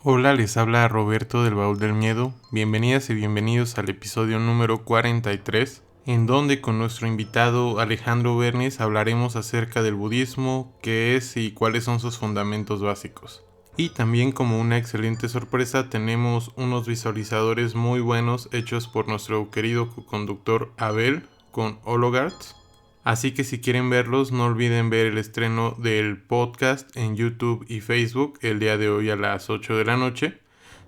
Hola, les habla Roberto del Baúl del Miedo. Bienvenidas y bienvenidos al episodio número 43, en donde con nuestro invitado Alejandro Bernis hablaremos acerca del budismo, qué es y cuáles son sus fundamentos básicos. Y también, como una excelente sorpresa, tenemos unos visualizadores muy buenos hechos por nuestro querido co-conductor Abel con Hologarts. Así que si quieren verlos, no olviden ver el estreno del podcast en YouTube y Facebook el día de hoy a las 8 de la noche.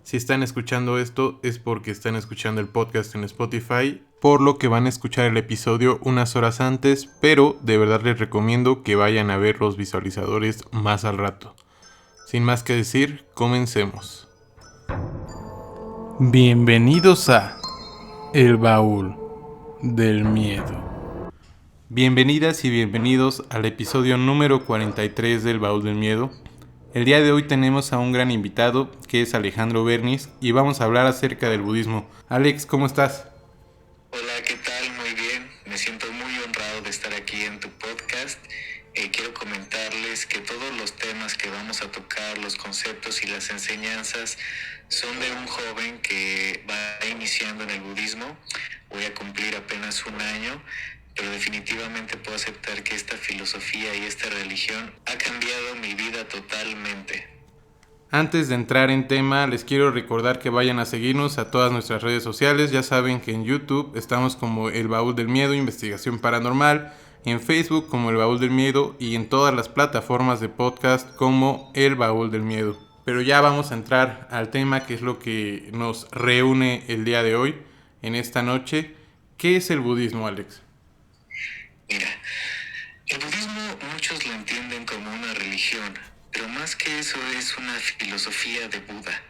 Si están escuchando esto es porque están escuchando el podcast en Spotify, por lo que van a escuchar el episodio unas horas antes, pero de verdad les recomiendo que vayan a ver los visualizadores más al rato. Sin más que decir, comencemos. Bienvenidos a El Baúl del Miedo. Bienvenidas y bienvenidos al episodio número 43 del Baúl del Miedo. El día de hoy tenemos a un gran invitado que es Alejandro Bernis y vamos a hablar acerca del budismo. Alex, ¿cómo estás? Hola, ¿qué tal? Muy bien. Me siento muy honrado de estar aquí en tu podcast. Quiero comentarles que todos los temas que vamos a tocar, los conceptos y las enseñanzas son de un joven que va iniciando en el budismo. Voy a cumplir apenas un año, pero definitivamente puedo aceptar que esta filosofía y esta religión ha cambiado mi vida totalmente. Antes de entrar en tema, les quiero recordar que vayan a seguirnos a todas nuestras redes sociales. Ya saben que en YouTube estamos como El Baúl del Miedo, Investigación Paranormal, en Facebook como El Baúl del Miedo y en todas las plataformas de podcast como El Baúl del Miedo. Pero ya vamos a entrar al tema que es lo que nos reúne el día de hoy, en esta noche. ¿Qué es el budismo, Alex? Mira, el budismo muchos lo entienden como una religión, pero más que eso es una filosofía de Buda,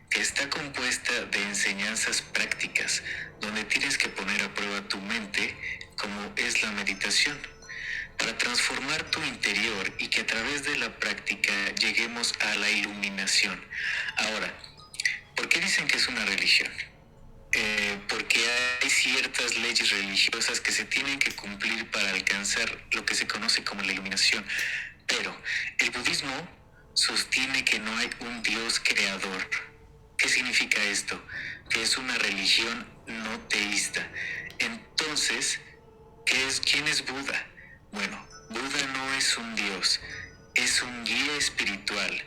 que está compuesta de enseñanzas prácticas, donde tienes que poner a prueba tu mente, como es la meditación, para transformar tu interior y que a través de la práctica lleguemos a la iluminación. Ahora, ¿por qué dicen que es una religión? Porque hay ciertas leyes religiosas que se tienen que cumplir para alcanzar lo que se conoce como la iluminación. Pero el budismo sostiene que no hay un Dios creador. ¿Qué significa esto? Que es una religión no teísta. Entonces, ¿quién es Buda? Bueno, Buda no es un Dios, es un guía espiritual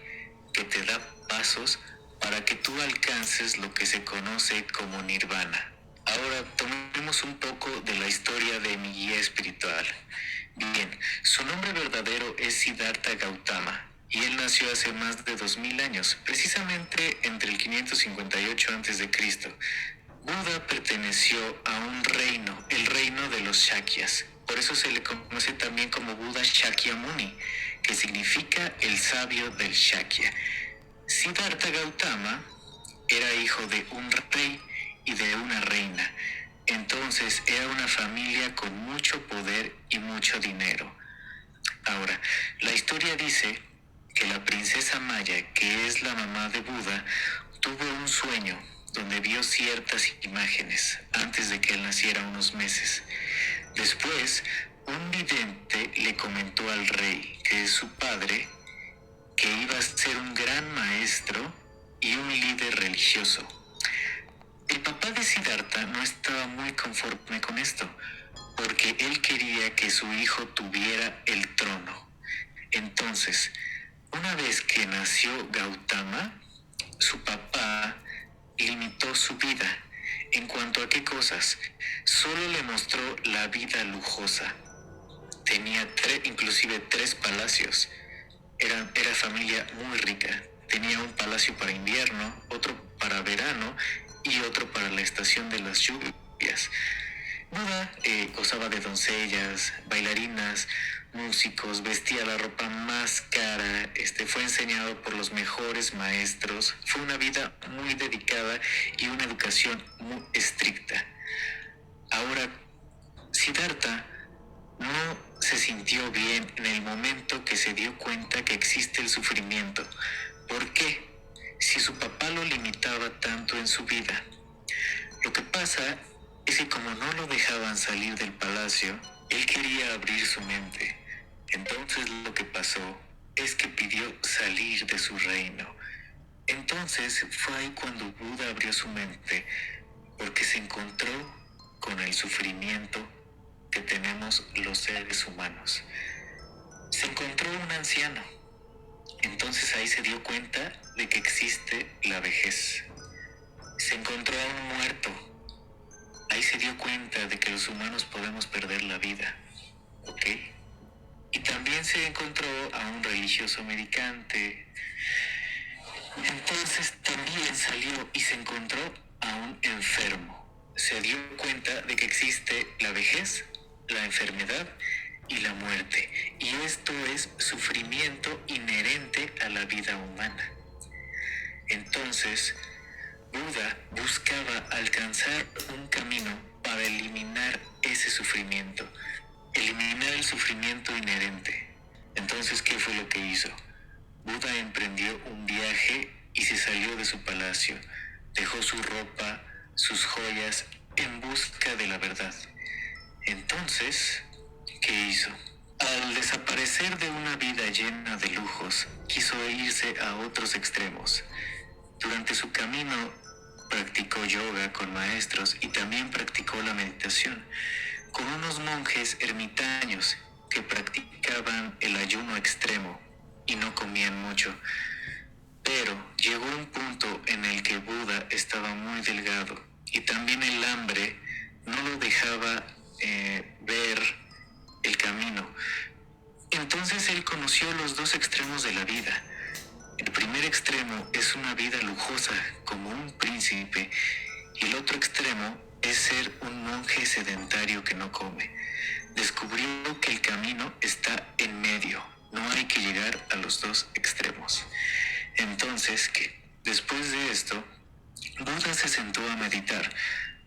que te da pasos para que tú alcances lo que se conoce como nirvana. Ahora tomemos un poco de la historia de mi guía espiritual. Bien, su nombre verdadero es Siddhartha Gautama y él nació hace más de 2000 años, precisamente entre el 558 a.C. Buda perteneció a un reino, el reino de los Shakyas. Por eso se le conoce también como Buda Shakyamuni, que significa el sabio del Shakya. Siddhartha Gautama era hijo de un rey y de una reina. Entonces era una familia con mucho poder y mucho dinero. Ahora, la historia dice que la princesa Maya, que es la mamá de Buda, tuvo un sueño donde vio ciertas imágenes antes de que él naciera unos meses. Después, un vidente le comentó al rey, que es su padre, que iba a ser un gran maestro y un líder religioso. El papá de Siddhartha no estaba muy conforme con esto, porque él quería que su hijo tuviera el trono. Entonces, una vez que nació Gautama, su papá limitó su vida. ¿En cuanto a qué cosas? Solo le mostró la vida lujosa. Tenía inclusive 3 palacios. Era familia muy rica. Tenía un palacio para invierno, otro para verano y otro para la estación de las lluvias. Buda gozaba de doncellas, bailarinas, músicos, vestía la ropa más cara, fue enseñado por los mejores maestros, fue una vida muy dedicada y una educación muy estricta. Ahora, Siddhartha no se sintió bien en el momento que se dio cuenta que existe el sufrimiento. ¿Por qué? Si su papá lo limitaba tanto en su vida. Lo que pasa es que como no lo dejaban salir del palacio, él quería abrir su mente. Entonces lo que pasó es que pidió salir de su reino. Entonces fue ahí cuando Buda abrió su mente, porque se encontró con el sufrimiento que tenemos los seres humanos. Se encontró un anciano. Entonces ahí se dio cuenta de que existe la vejez. Se encontró a un muerto. Ahí se dio cuenta de que los humanos podemos perder la vida. ¿Ok? Y también se encontró a un religioso mendicante. Entonces también salió y se encontró a un enfermo. Se dio cuenta de que existe la vejez, la enfermedad y la muerte. Y esto es sufrimiento inherente a la vida humana. Entonces, Buda buscaba alcanzar un camino para eliminar ese sufrimiento, eliminar el sufrimiento inherente. Entonces, ¿qué fue lo que hizo? Buda emprendió un viaje y se salió de su palacio. Dejó su ropa, sus joyas, en busca de la verdad. Entonces, ¿qué hizo? Al desaparecer de una vida llena de lujos, quiso irse a otros extremos. Durante su camino, practicó yoga con maestros y también practicó la meditación con unos monjes ermitaños que practicaban el ayuno extremo y no comían mucho. Pero llegó un punto en el que Buda estaba muy delgado y también el hambre no lo dejaba ver el camino. Entonces él conoció los dos extremos de la vida. El primer extremo es una vida lujosa como un príncipe y el otro extremo es ser un monje sedentario que no come. Descubrió que el camino está en medio, no hay que llegar a los dos extremos. Entonces, después de esto, Buda se sentó a meditar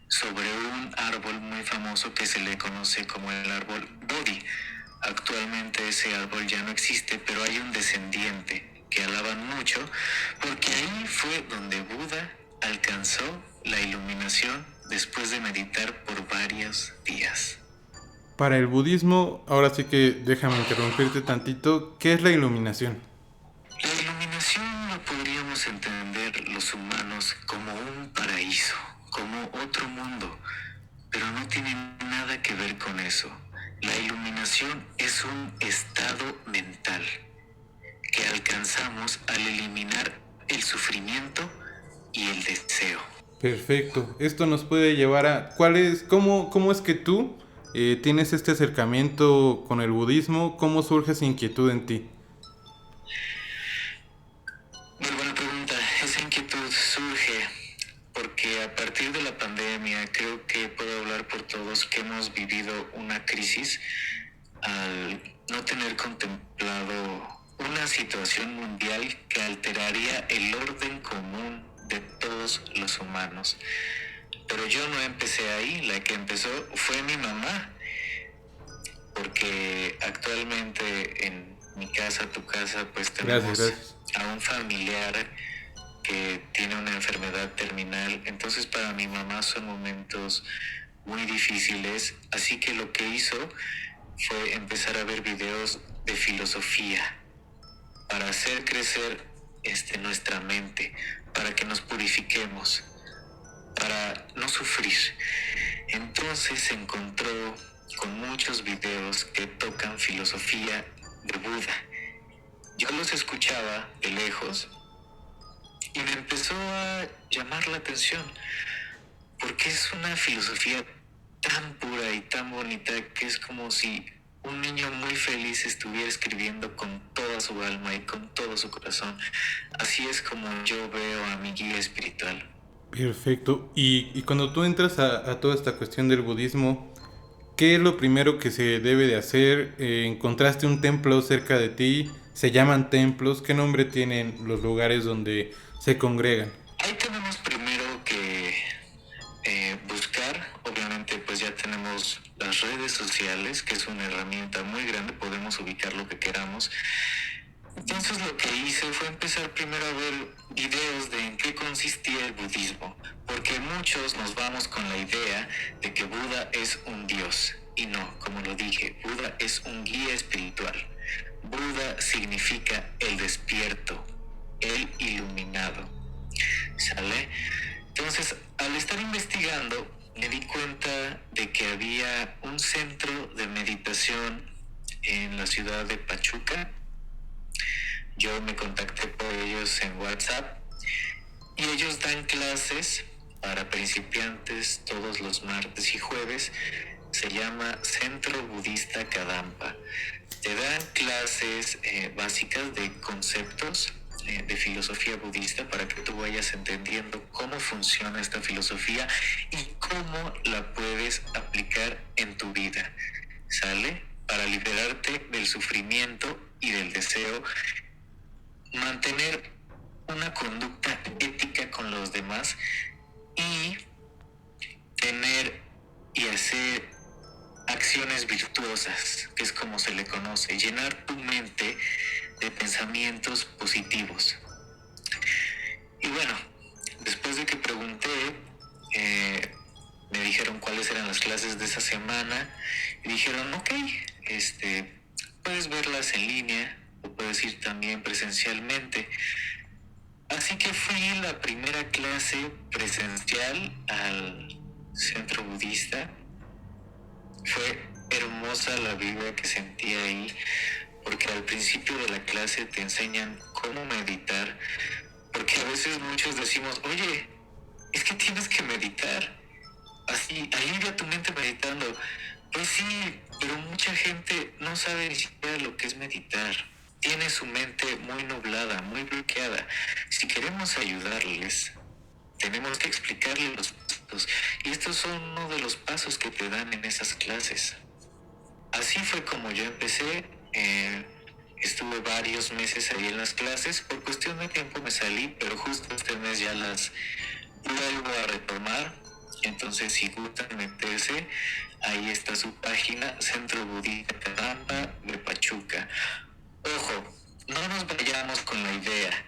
sobre un árbol muy famoso que se le conoce como el árbol Bodhi. Actualmente ese árbol ya no existe, pero hay un descendiente que alaban mucho, porque ahí fue donde Buda alcanzó la iluminación después de meditar por varios días. Para el budismo, ahora sí que déjame interrumpirte tantito, ¿qué es la iluminación? La iluminación lo podríamos entender los humanos como un paraíso, como otro mundo, pero no tiene nada que ver con eso. La iluminación es un estado mental que alcanzamos al eliminar el sufrimiento y el deseo. Perfecto. Esto nos puede llevar a cómo es que tú tienes este acercamiento con el budismo, cómo surge esa inquietud en ti. Muy buena pregunta. Esa inquietud surge porque a partir de la pandemia creo que puedo hablar por todos que hemos vivido una crisis al no tener contemplado una situación mundial que alteraría el orden común de todos los humanos. Pero yo no empecé ahí, la que empezó fue mi mamá, porque actualmente en mi casa, tu casa, pues tenemos Gracias. a un familiar que tiene una enfermedad terminal. Entonces para mi mamá son momentos muy difíciles, así que lo que hizo fue empezar a ver videos de filosofía para hacer crecer nuestra mente, para que nos purifiquemos, para no sufrir. Entonces se encontró con muchos videos que tocan filosofía de Buda. Yo los escuchaba de lejos y me empezó a llamar la atención, porque es una filosofía tan pura y tan bonita que es como si un niño muy feliz estuviera escribiendo con toda su alma y con todo su corazón. Así es como yo veo a mi guía espiritual. Perfecto. Y cuando tú entras a toda esta cuestión del budismo, ¿qué es lo primero que se debe de hacer? ¿Encontraste un templo cerca de ti? ¿Se llaman templos? ¿Qué nombre tienen los lugares donde se congregan? Ahí tenemos primero que buscar, obviamente pues ya tenemos las redes sociales, que es una herramienta muy grande, podemos ubicar lo que queramos. Entonces lo que hice fue empezar primero a ver videos de en qué consistía el budismo, porque muchos nos vamos con la idea de que Buda es un dios, y no, como lo dije, Buda es un guía espiritual. Buda significa el despierto. el iluminado. ¿Sale? Entonces, al estar investigando, me di cuenta de que había un centro de meditación en la ciudad de Pachuca. Yo me contacté por ellos en WhatsApp y ellos dan clases para principiantes todos los martes y jueves. Se llama Centro Budista Kadampa. Te dan clases básicas de conceptos de filosofía budista para que tú vayas entendiendo cómo funciona esta filosofía y cómo la puedes aplicar en tu vida. ¿Sale? Para liberarte del sufrimiento y del deseo, mantener una conducta ética con los demás y tener y hacer acciones virtuosas, que es como se le conoce, llenar tu mente de pensamientos positivos. Y bueno, después de que pregunté, me dijeron cuáles eran las clases de esa semana y dijeron, ok, puedes verlas en línea o puedes ir también presencialmente. Así que fui la primera clase presencial al centro budista. Fue hermosa la vibra que sentí ahí, porque al principio de la clase te enseñan cómo meditar, porque a veces muchos decimos, oye, es que tienes que meditar, así, alivia tu mente meditando. Pues sí, pero mucha gente no sabe ni siquiera lo que es meditar. Tiene su mente muy nublada, muy bloqueada. Si queremos ayudarles, tenemos que explicarles los pasos. Y estos son uno de los pasos que te dan en esas clases. Así fue como yo empecé. Estuve varios meses ahí en las clases. Por cuestión de tiempo me salí, pero justo este mes ya las vuelvo a retomar. Entonces, si gustan meterse, ahí está su página, Centro Budista Kadampa de Pachuca. Ojo, no nos vayamos con la idea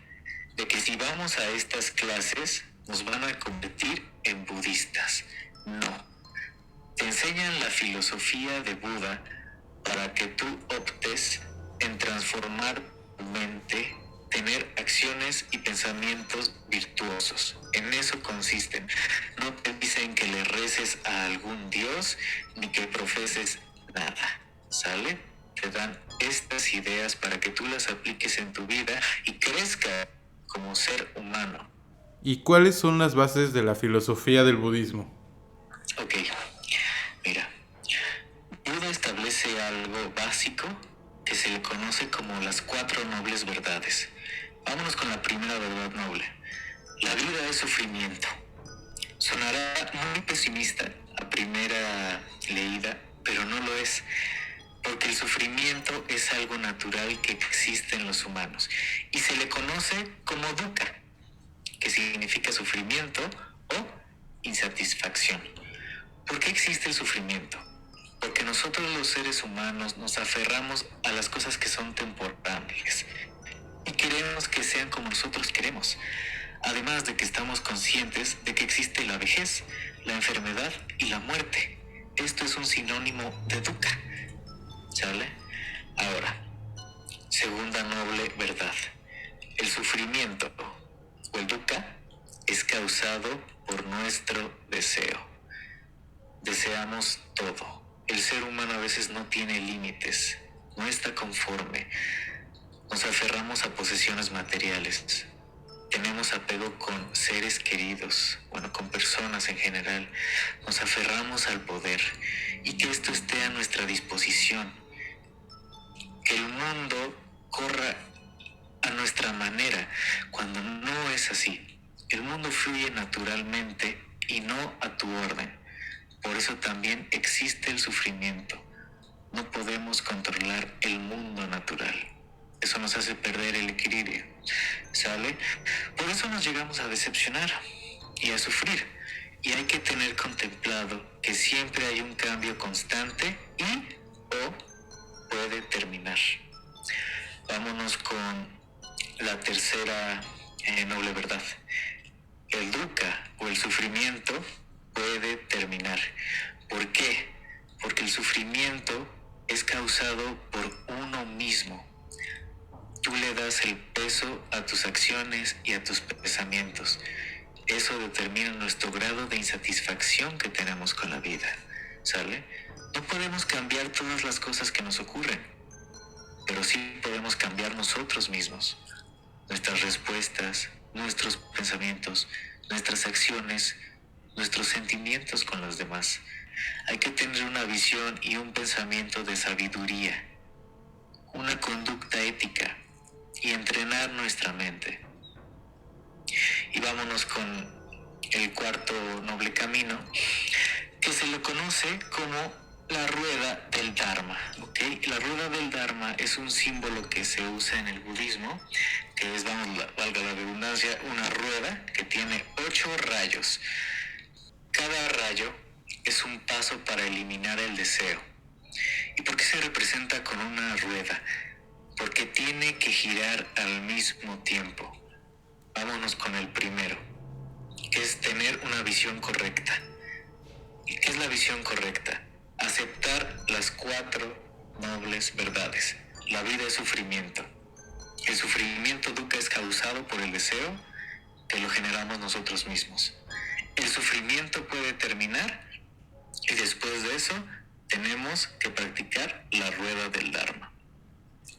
de que si vamos a estas clases nos van a convertir en budistas. No. Te enseñan la filosofía de Buda para que tú optes en transformar tu mente, tener acciones y pensamientos virtuosos. En eso consisten. No te dicen que le reces a algún dios ni que profeses nada. ¿Sale? Te dan estas ideas para que tú las apliques en tu vida y crezcas como ser humano. ¿Y cuáles son las bases de la filosofía del budismo? Ok, mira, Buda establece algo básico que se le conoce como las 4 nobles verdades. Vámonos con la primera verdad noble. La vida es sufrimiento. Sonará muy pesimista a primera leída, pero no lo es, porque el sufrimiento es algo natural que existe en los humanos y se le conoce como dukkha, que significa sufrimiento o insatisfacción. ¿Por qué existe el sufrimiento? Porque nosotros los seres humanos nos aferramos a las cosas que son temporales y queremos que sean como nosotros queremos. Además de que estamos conscientes de que existe la vejez, la enfermedad y la muerte. Esto es un sinónimo de dukkha. ¿Sale? Ahora, segunda noble verdad. El sufrimiento o el dukkha es causado por nuestro deseo. Deseamos todo. El ser humano a veces no tiene límites, no está conforme. Nos aferramos a posesiones materiales. Tenemos apego con seres queridos, con personas en general. Nos aferramos al poder y que esto esté a nuestra disposición. Que el mundo corra a nuestra manera, cuando no es así. El mundo fluye naturalmente y no a tu orden. Por eso también existe el sufrimiento. No podemos controlar el mundo natural. Eso nos hace perder el equilibrio. ¿Sale? Por eso nos llegamos a decepcionar y a sufrir. Y hay que tener contemplado que siempre hay un cambio constante y o puede terminar. Vámonos con la tercera noble verdad. El dukkha o el sufrimiento puede terminar. ¿Por qué? Porque el sufrimiento es causado por uno mismo. Tú le das el peso a tus acciones acciones y a tus pensamientos. Eso determina nuestro grado de insatisfacción que tenemos con la vida, ¿sale? No podemos cambiar todas las cosas que nos ocurren, pero sí podemos cambiar nosotros mismos, nuestras respuestas, nuestros pensamientos, nuestras acciones, nuestros sentimientos con los demás. Hay que tener una visión y un pensamiento de sabiduría, una conducta ética y entrenar nuestra mente. Y vámonos con el cuarto noble camino, que se lo conoce como la rueda del Dharma, ¿ok? La rueda del Dharma es un símbolo que se usa en el budismo, que es, valga la redundancia, una rueda que tiene 8 rayos. Cada rayo es un paso para eliminar el deseo. ¿Y por qué se representa con una rueda? Porque tiene que girar al mismo tiempo. Vámonos con el primero, que es tener una visión correcta. ¿Y qué es la visión correcta? Aceptar las 4 nobles verdades. La vida es sufrimiento. El sufrimiento nunca es causado por el deseo, que lo generamos nosotros mismos. El sufrimiento puede terminar y después de eso tenemos que practicar la rueda del Dharma.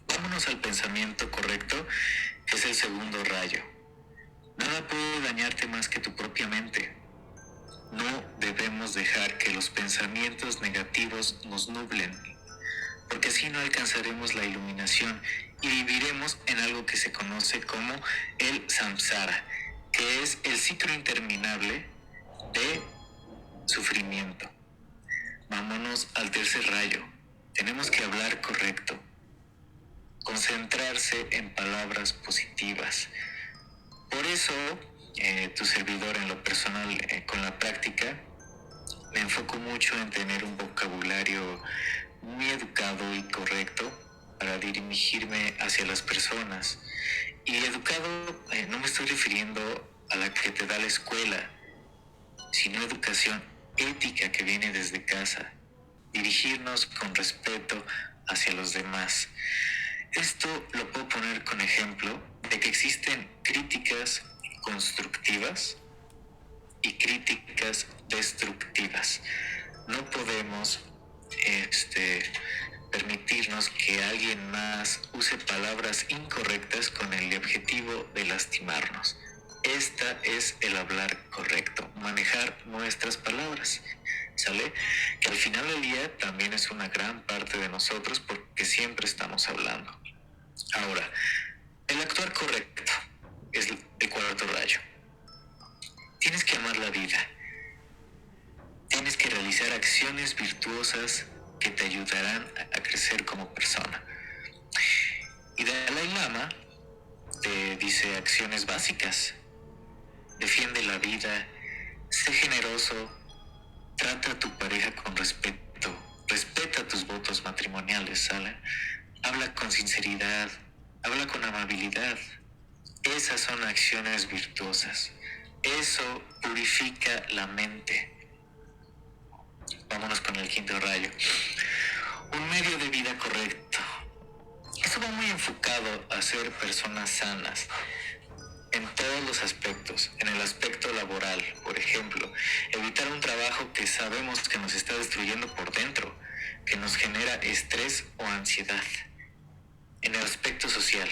Vámonos al pensamiento correcto, que es el segundo rayo. Nada puede dañarte más que tu propia mente. No debemos dejar que los pensamientos negativos nos nublen, porque así no alcanzaremos la iluminación y viviremos en algo que se conoce como el samsara, que es el ciclo interminable de sufrimiento. Vámonos al tercer rayo. Tenemos que hablar correcto, concentrarse en palabras positivas. Por eso, tu servidor en lo personal, con la práctica, me enfoco mucho en tener un vocabulario muy educado y correcto para dirigirme hacia las personas. Y educado, no me estoy refiriendo a la que te da la escuela, sino educación ética que viene desde casa. Dirigirnos con respeto hacia los demás. Esto lo puedo poner con ejemplo de que existen críticas constructivas y críticas destructivas. No podemos permitirnos que alguien más use palabras incorrectas con el objetivo de lastimarnos. Esta es el hablar correcto, manejar nuestras palabras, ¿sale? Que al final del día también es una gran parte de nosotros porque siempre estamos hablando. Ahora, el actuar correcto es el cuarto rayo. Tienes que amar la vida. Tienes que realizar acciones virtuosas que te ayudarán a crecer como persona. Y Dalai Lama te dice acciones básicas. Defiende la vida, sé generoso, trata a tu pareja con respeto, respeta tus votos matrimoniales, ¿sale? Habla con sinceridad, habla con amabilidad. Esas son acciones virtuosas. Eso purifica la mente. Vámonos con el quinto rayo. Un medio de vida correcto. Eso va muy enfocado a ser personas sanas en todos los aspectos. En el aspecto laboral, por ejemplo, evitar un trabajo que sabemos que nos está destruyendo por dentro, que nos genera estrés o ansiedad. En el aspecto social,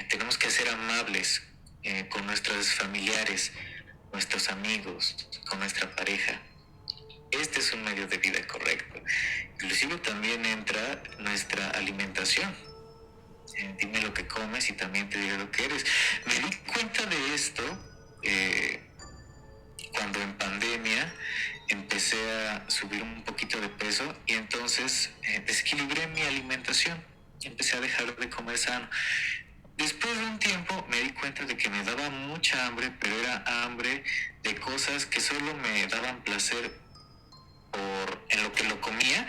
tenemos que ser amables con nuestros familiares, nuestros amigos, con nuestra pareja. Este es un medio de vida correcto. Inclusive también entra nuestra alimentación. Dime lo que comes y también te diré lo que eres. Me di cuenta de esto cuando en pandemia empecé a subir un poquito de peso y entonces desequilibré mi alimentación. Empecé a dejar de comer sano. Después de un tiempo me di cuenta de que me daba mucha hambre, pero era hambre de cosas que solo me daban placer en lo que lo comía,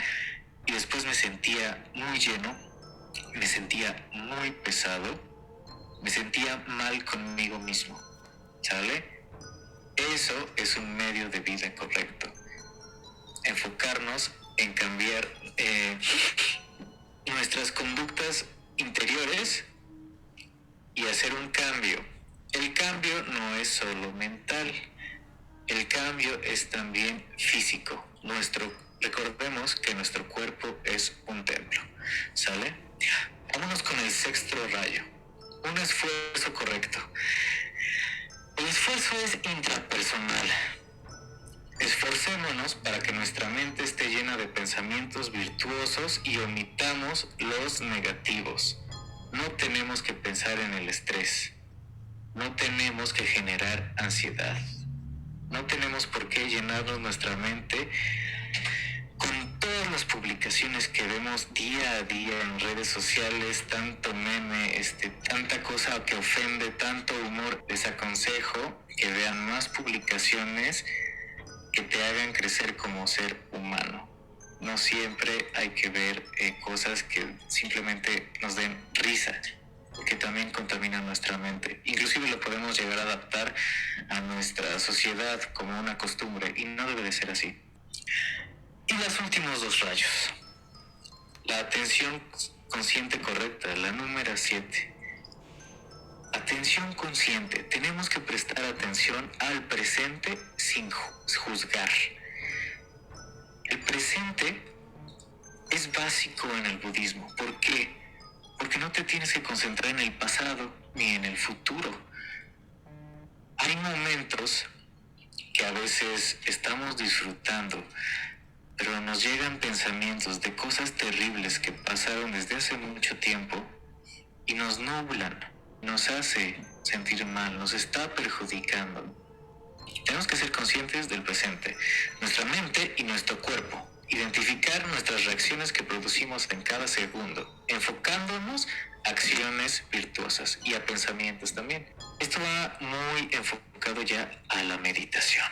y después me sentía muy lleno, me sentía muy pesado, me sentía mal conmigo mismo, ¿sale? Eso es un medio de vida correcto. Enfocarnos en cambiar nuestras conductas interiores y hacer un cambio El cambio no es solo mental, el cambio es también físico. Recordemos que nuestro cuerpo es un templo, ¿sale? Vámonos con el sexto rayo. Un esfuerzo correcto. El esfuerzo es intrapersonal. Esforcémonos para que nuestra mente esté llena de pensamientos virtuosos y omitamos los negativos. No tenemos que pensar en el estrés. No tenemos que generar ansiedad. No tenemos por qué llenarnos nuestra mente con todas las publicaciones que vemos día a día en redes sociales, tanto meme, tanta cosa que ofende, tanto humor. Les aconsejo que vean más publicaciones que te hagan crecer como ser humano. No siempre hay que ver cosas que simplemente nos den risa, que también contaminan nuestra mente. Inclusive lo podemos llegar a adaptar a nuestra sociedad como una costumbre, y no debe de ser así. Y los últimos dos rayos. La atención consciente correcta, la número 7. Atención consciente. Tenemos que prestar atención al presente sin juzgar. El presente es básico en el budismo. ¿Por qué? Porque no te tienes que concentrar en el pasado ni en el futuro. Hay momentos que a veces estamos disfrutando, pero nos llegan pensamientos de cosas terribles que pasaron desde hace mucho tiempo y nos nublan, nos hace sentir mal, nos está perjudicando. Tenemos que ser conscientes del presente, nuestra mente y nuestro cuerpo. Identificar nuestras reacciones que producimos en cada segundo, enfocándonos a acciones virtuosas y a pensamientos también. Esto va muy enfocado ya a la meditación.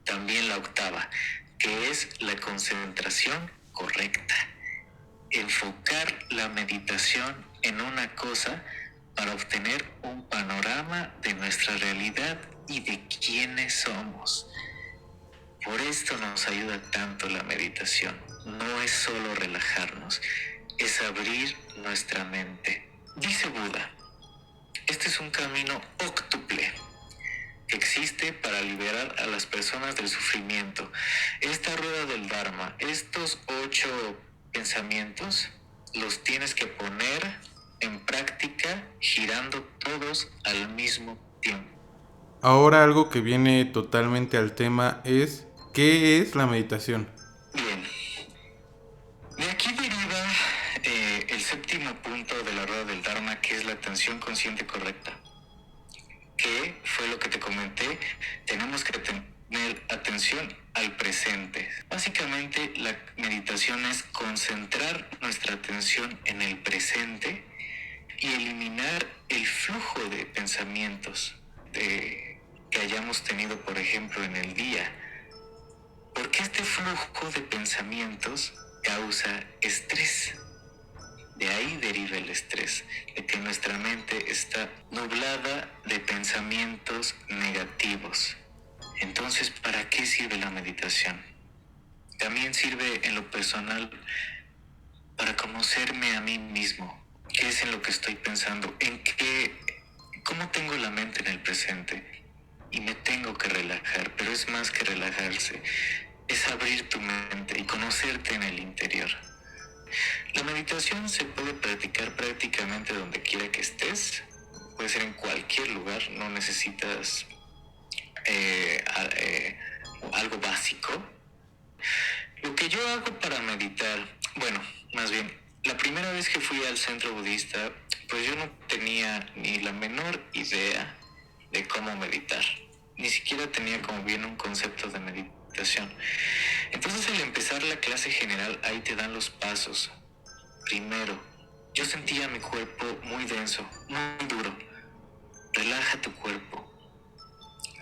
También la octava, que es la concentración correcta. Enfocar la meditación en una cosa para obtener un panorama de nuestra realidad y de quiénes somos. Por esto nos ayuda tanto la meditación. No es solo relajarnos, es abrir nuestra mente. Dice Buda, este es un camino óctuple que existe para liberar a las personas del sufrimiento. Esta rueda del Dharma, estos 8 pensamientos, los tienes que poner en práctica girando todos al mismo tiempo. Ahora algo que viene totalmente al tema es, ¿qué es la meditación? Bien, de aquí deriva el séptimo punto de la rueda del Dharma, que es la atención consciente correcta. Que fue lo que te comenté, tenemos que tener atención al presente. Básicamente la meditación es concentrar nuestra atención en el presente y eliminar el flujo de pensamientos que hayamos tenido, por ejemplo, en el día. Porque este flujo de pensamientos causa estrés. De ahí deriva el estrés, de que nuestra mente está nublada de pensamientos negativos. Entonces, ¿para qué sirve la meditación? También sirve en lo personal para conocerme a mí mismo. ¿Qué es en lo que estoy pensando? ¿Cómo tengo la mente en el presente? Y me tengo que relajar, pero es más que relajarse. Es abrir tu mente y conocerte en el interior. La meditación se puede practicar prácticamente donde quiera que estés. Puede ser en cualquier lugar, no necesitas algo básico. Lo que yo hago para meditar, más bien, la primera vez que fui al centro budista, pues yo no tenía ni la menor idea de cómo meditar. Ni siquiera tenía como bien un concepto de meditación. Entonces, al empezar la clase general, ahí te dan los pasos. Primero, yo sentía mi cuerpo muy denso, muy duro. Relaja tu cuerpo.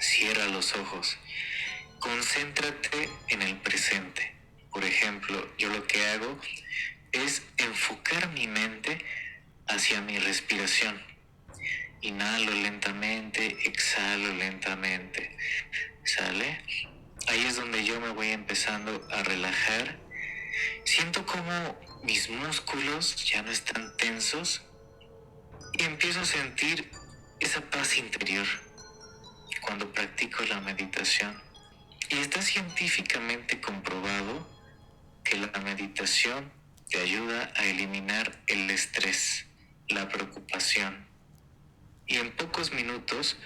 Cierra los ojos. Concéntrate en el presente. Por ejemplo, yo lo que hago es enfocar mi mente hacia mi respiración. Inhalo lentamente, exhalo lentamente. ¿Sale? Ahí es donde yo me voy empezando a relajar. Siento como mis músculos ya no están tensos y empiezo a sentir esa paz interior cuando practico la meditación. Y está científicamente comprobado que la meditación te ayuda a eliminar el estrés, la preocupación. Y en pocos minutos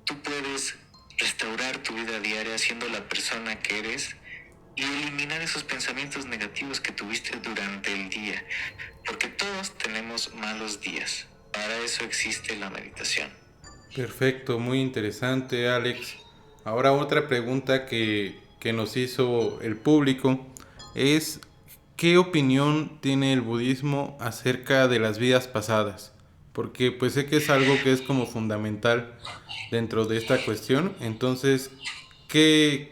tú puedes restaurar tu vida diaria siendo la persona que eres y eliminar esos pensamientos negativos que tuviste durante el día. Porque todos tenemos malos días. Para eso existe la meditación. Perfecto, muy interesante, Alex. Ahora otra pregunta que nos hizo el público es ¿qué opinión tiene el budismo acerca de las vidas pasadas? Porque pues sé que es algo que es como fundamental dentro de esta cuestión. Entonces, ¿qué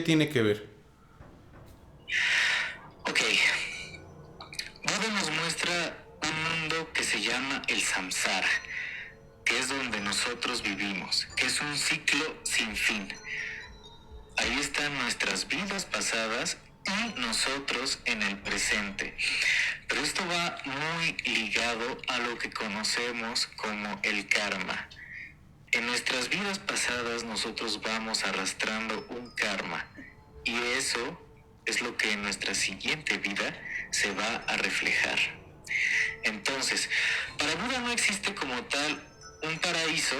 tiene que ver? Ok, Buda nos muestra un mundo que se llama el samsara, que es donde nosotros vivimos, que es un ciclo sin fin. Ahí están nuestras vidas pasadas y nosotros en el presente. Pero esto va muy ligado a lo que conocemos como el karma. En nuestras vidas pasadas nosotros vamos arrastrando un karma y eso es lo que en nuestra siguiente vida se va a reflejar. Entonces, para Buda no existe como tal un paraíso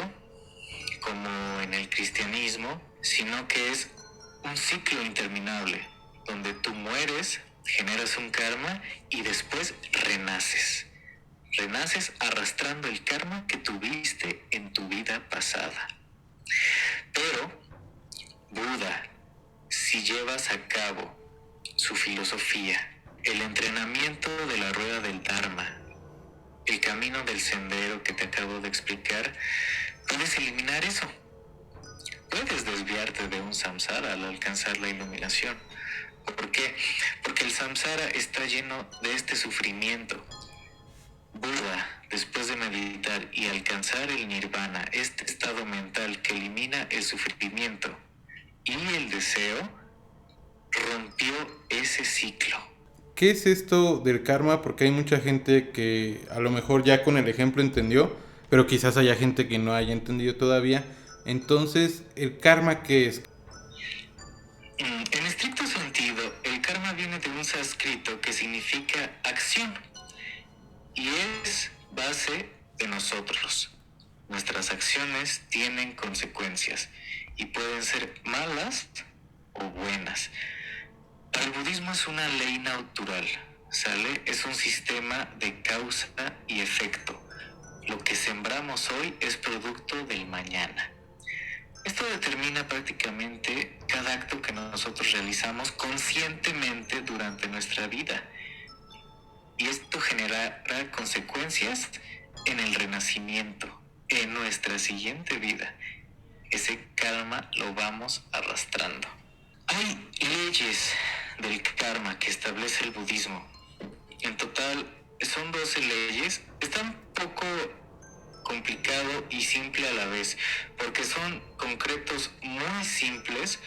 como en el cristianismo, sino que es un ciclo interminable donde tú mueres, generas un karma y después renaces. Renaces arrastrando el karma que tuviste en tu vida pasada. Pero Buda, si llevas a cabo su filosofía, el entrenamiento de la rueda del Dharma, el camino del sendero que te acabo de explicar, puedes eliminar eso. Puedes desviarte de un samsara al alcanzar la iluminación. ¿Por qué? Porque el samsara está lleno de este sufrimiento. Buda, después de meditar y alcanzar el nirvana, este estado mental que elimina el sufrimiento y el deseo, rompió ese ciclo. ¿Qué es esto del karma? Porque hay mucha gente que a lo mejor ya con el ejemplo entendió, pero quizás haya gente que no haya entendido todavía. Entonces, ¿el karma qué es? En estricto sentido, el karma viene de un sánscrito que significa acción y es base de nosotros. Nuestras acciones tienen consecuencias y pueden ser malas o buenas. Para el budismo es una ley natural, ¿sale? Es un sistema de causa y efecto. Lo que sembramos hoy es producto del mañana. Esto determina prácticamente cada acto que nosotros realizamos conscientemente durante nuestra vida. Y esto generará consecuencias en el renacimiento, en nuestra siguiente vida. Ese karma lo vamos arrastrando. Hay leyes del karma que establece el budismo. En total son 12 leyes. Está un poco complicado y simple a la vez, porque son concretos muy simples,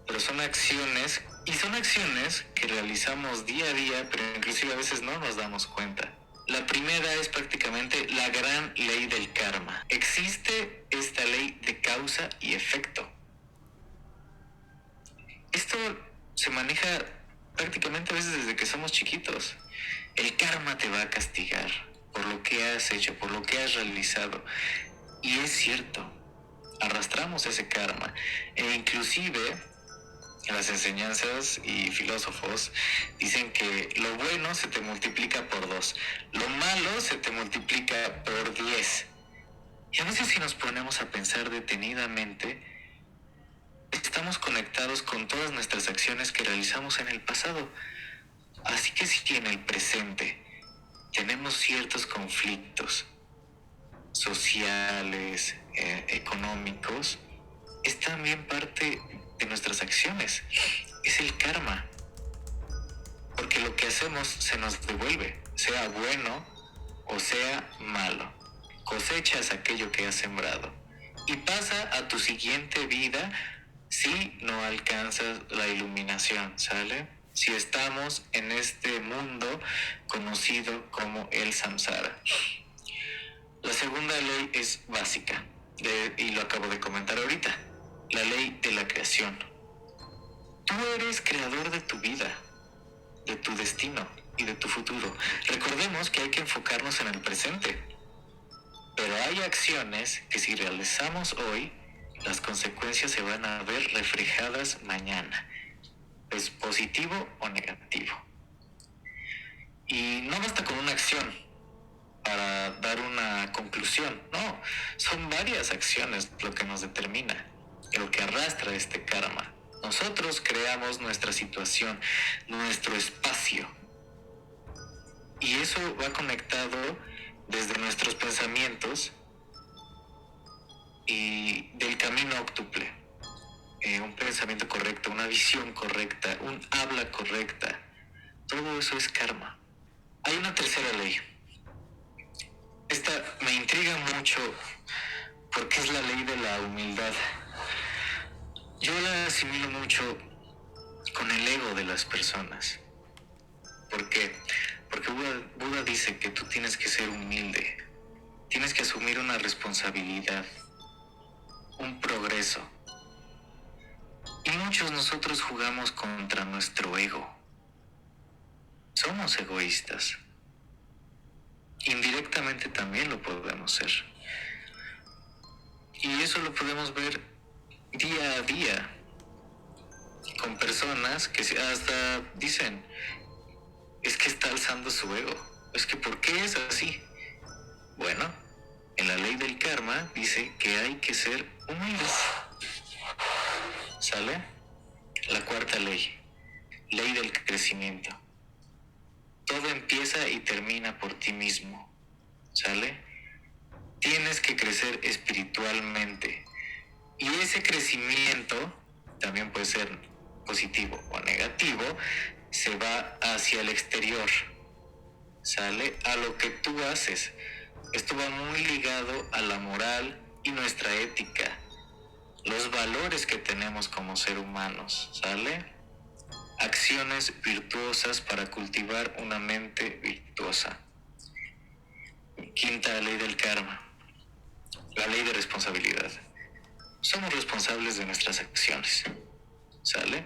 pero son acciones, y son acciones que realizamos día a día, pero inclusive a veces no nos damos cuenta. La primera es prácticamente la gran ley del karma. Existe esta ley de causa y efecto. Esto se maneja prácticamente a veces desde que somos chiquitos. El karma te va a castigar por lo que has hecho, por lo que has realizado. Y es cierto, arrastramos ese karma. E inclusive las enseñanzas y filósofos dicen que lo bueno se te multiplica por 2, lo malo se te multiplica por 10. Y a veces si nos ponemos a pensar detenidamente, estamos conectados con todas nuestras acciones que realizamos en el pasado. Así que si en el presente tenemos ciertos conflictos sociales, económicos, es también parte de nuestras acciones. Es el karma. Porque lo que hacemos se nos devuelve, sea bueno o sea malo. Cosechas aquello que has sembrado. Y pasa a tu siguiente vida si no alcanzas la iluminación, ¿sale? Si estamos en este mundo conocido como el samsara. La segunda ley es básica, y lo acabo de comentar ahorita, la ley de la creación. Tú eres creador de tu vida, de tu destino y de tu futuro. Recordemos que hay que enfocarnos en el presente, pero hay acciones que si realizamos hoy, las consecuencias se van a ver reflejadas mañana, es positivo o negativo. Y no basta con una acción para dar una conclusión, no, son varias acciones lo que nos determina, lo que arrastra este karma. Nosotros creamos nuestra situación, nuestro espacio, y eso va conectado desde nuestros pensamientos y del camino óctuple. Un pensamiento correcto, una visión correcta, un habla correcta, todo eso es karma. Hay una tercera ley. Esta me intriga mucho porque es la ley de la humildad. Yo la asimilo mucho con el ego de las personas. ¿Por qué? Porque Buda dice que tú tienes que ser humilde, tienes que asumir una responsabilidad, un progreso. Y muchos nosotros jugamos contra nuestro ego. Somos egoístas. Indirectamente también lo podemos ser. Y eso lo podemos ver día a día con personas que hasta dicen, es que está alzando su ego. Es que ¿por qué es así? Bueno, en la ley del karma dice que hay que ser humildes. ¿Sale? La cuarta ley, ley del crecimiento. Todo empieza y termina por ti mismo. ¿Sale? Tienes que crecer espiritualmente. Y ese crecimiento, también puede ser positivo o negativo, se va hacia el exterior. ¿Sale? A lo que tú haces. Esto va muy ligado a la moral y nuestra ética, los valores que tenemos como ser humanos, ¿sale? Acciones virtuosas para cultivar una mente virtuosa. Quinta ley del karma, la ley de responsabilidad. Somos responsables de nuestras acciones, ¿sale?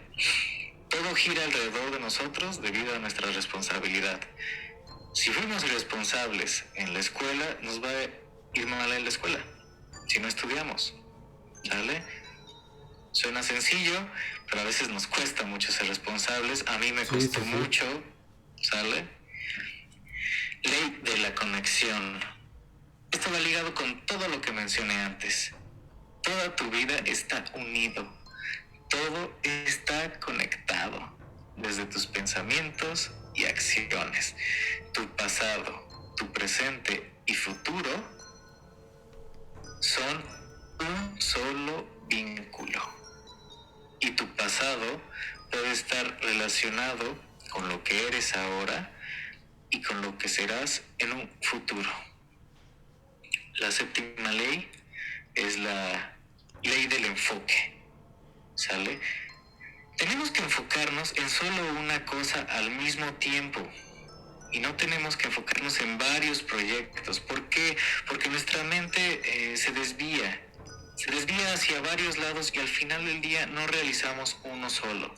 Todo gira alrededor de nosotros debido a nuestra responsabilidad. Si fuimos irresponsables en la escuela, nos va a ir mal en la escuela, si no estudiamos, ¿sale? Suena sencillo, pero a veces nos cuesta mucho ser responsables. A mí me costó mucho, ¿sale? Ley de la conexión. Esto va ligado con todo lo que mencioné antes. Toda tu vida está unido. Todo está conectado, desde tus pensamientos y acciones. Tu pasado, tu presente y futuro son un solo vínculo. Y tu pasado puede estar relacionado con lo que eres ahora y con lo que serás en un futuro. La séptima ley es la ley del enfoque, ¿sale? Tenemos que enfocarnos en solo una cosa al mismo tiempo y no tenemos que enfocarnos en varios proyectos. ¿Por qué? Porque nuestra mente se desvía hacia varios lados y al final del día no realizamos uno solo.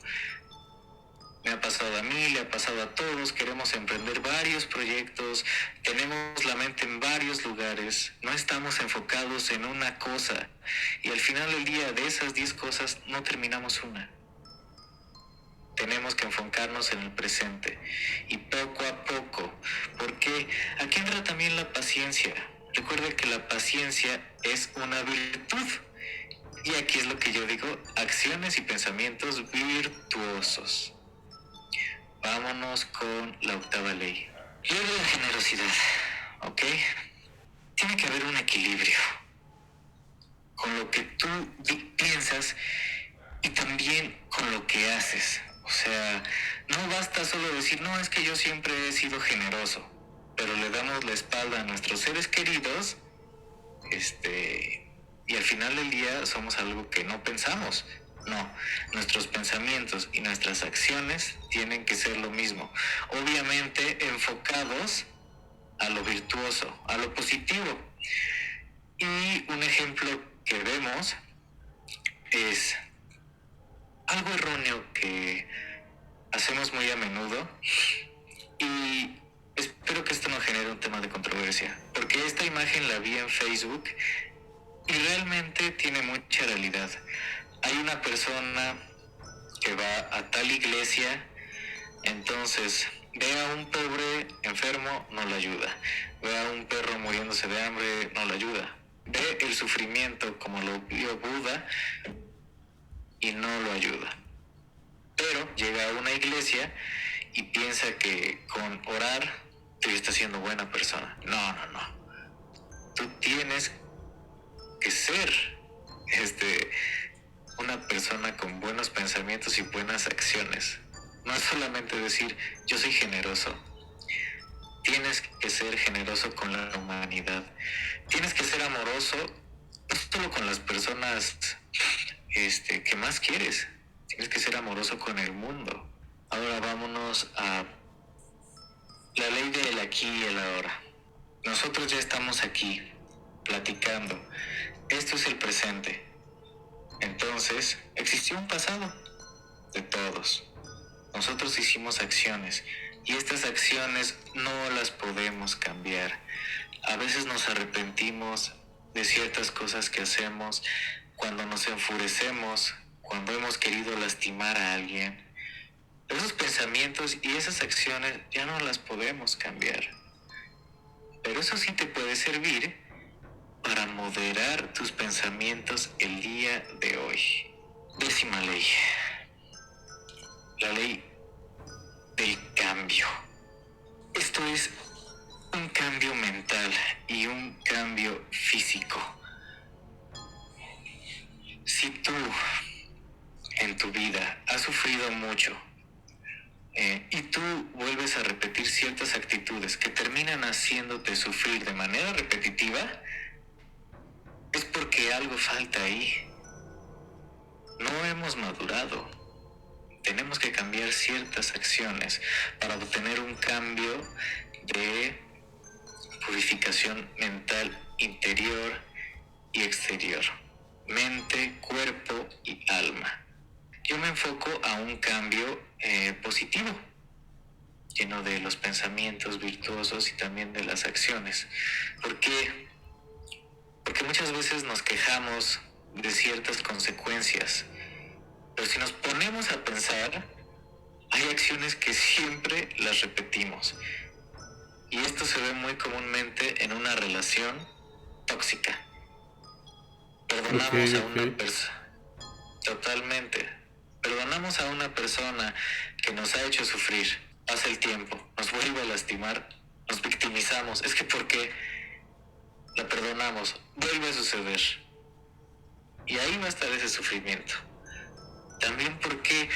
Me ha pasado a mí, le ha pasado a todos, queremos emprender varios proyectos, tenemos la mente en varios lugares, no estamos enfocados en una cosa y al final del día de esas 10 cosas no terminamos una. Tenemos que enfocarnos en el presente y poco a poco, porque aquí entra también la paciencia. Recuerde que la paciencia es una virtud. Y aquí es lo que yo digo, acciones y pensamientos virtuosos. Vámonos con la octava ley. Ley de la generosidad, ¿ok? Tiene que haber un equilibrio con lo que tú piensas y también con lo que haces. O sea, no basta solo decir, no, es que yo siempre he sido generoso, pero le damos la espalda a nuestros seres queridos, y al final del día somos algo que no pensamos. No, nuestros pensamientos y nuestras acciones tienen que ser lo mismo. Obviamente enfocados a lo virtuoso, a lo positivo, Y un ejemplo que vemos es algo erróneo que hacemos muy a menudo, y espero que esto no genere un tema de controversia, porque esta imagen la vi en Facebook y realmente tiene mucha realidad. Hay una persona que va a tal iglesia, entonces ve a un pobre enfermo, no lo ayuda. Ve a un perro muriéndose de hambre, no lo ayuda. Ve el sufrimiento como lo vio Buda y no lo ayuda. Pero llega a una iglesia y piensa que con orar tú estás siendo buena persona. No. Tú tienes que ser una persona con buenos pensamientos y buenas acciones. No es solamente decir yo soy generoso. Tienes que ser generoso con la humanidad. Tienes que ser amoroso no solo con las personas que más quieres. Tienes que ser amoroso con el mundo. Ahora vámonos a la ley del aquí y el ahora. Nosotros ya estamos aquí, platicando. Esto es el presente. Entonces, existió un pasado de todos. Nosotros hicimos acciones y estas acciones no las podemos cambiar. A veces nos arrepentimos de ciertas cosas que hacemos, cuando nos enfurecemos, cuando hemos querido lastimar a alguien. Esos pensamientos y esas acciones ya no las podemos cambiar. Pero eso sí te puede servir para moderar tus pensamientos el día de hoy. 10ª ley. La ley del cambio. Esto es un cambio mental y un cambio físico. Si tú en tu vida has sufrido mucho y tú vuelves a repetir ciertas actitudes que terminan haciéndote sufrir de manera repetitiva, es porque algo falta ahí. No hemos madurado. Tenemos que cambiar ciertas acciones para obtener un cambio de purificación mental interior y exterior, mente, cuerpo y alma. Yo me enfoco a un cambio positivo, lleno de los pensamientos virtuosos y también de las acciones. ¿Por qué? Porque muchas veces nos quejamos de ciertas consecuencias, pero si nos ponemos a pensar, hay acciones que siempre las repetimos. Y esto se ve muy comúnmente en una relación tóxica. Perdonamos a una persona. Totalmente. Perdonamos a una persona que nos ha hecho sufrir. Pasa el tiempo, nos vuelve a lastimar, nos victimizamos. Es que porque la perdonamos, vuelve a suceder. Y ahí va a estar ese sufrimiento. También porque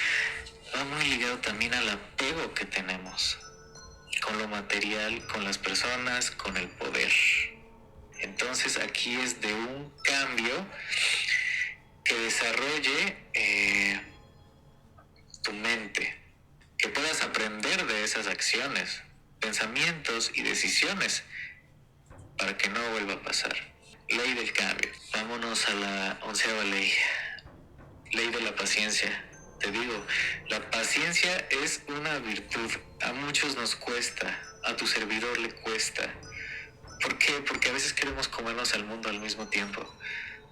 va muy ligado también al apego que tenemos con lo material, con las personas, con el poder. Entonces aquí es de un cambio que desarrolle tu mente, que puedas aprender de esas acciones, pensamientos y decisiones para que no vuelva a pasar. Ley del cambio. Vámonos a la 11ª ley. Ley de la paciencia. Te digo, la paciencia es una virtud. A muchos nos cuesta, a tu servidor le cuesta. ¿Por qué? Porque a veces queremos comernos al mundo al mismo tiempo,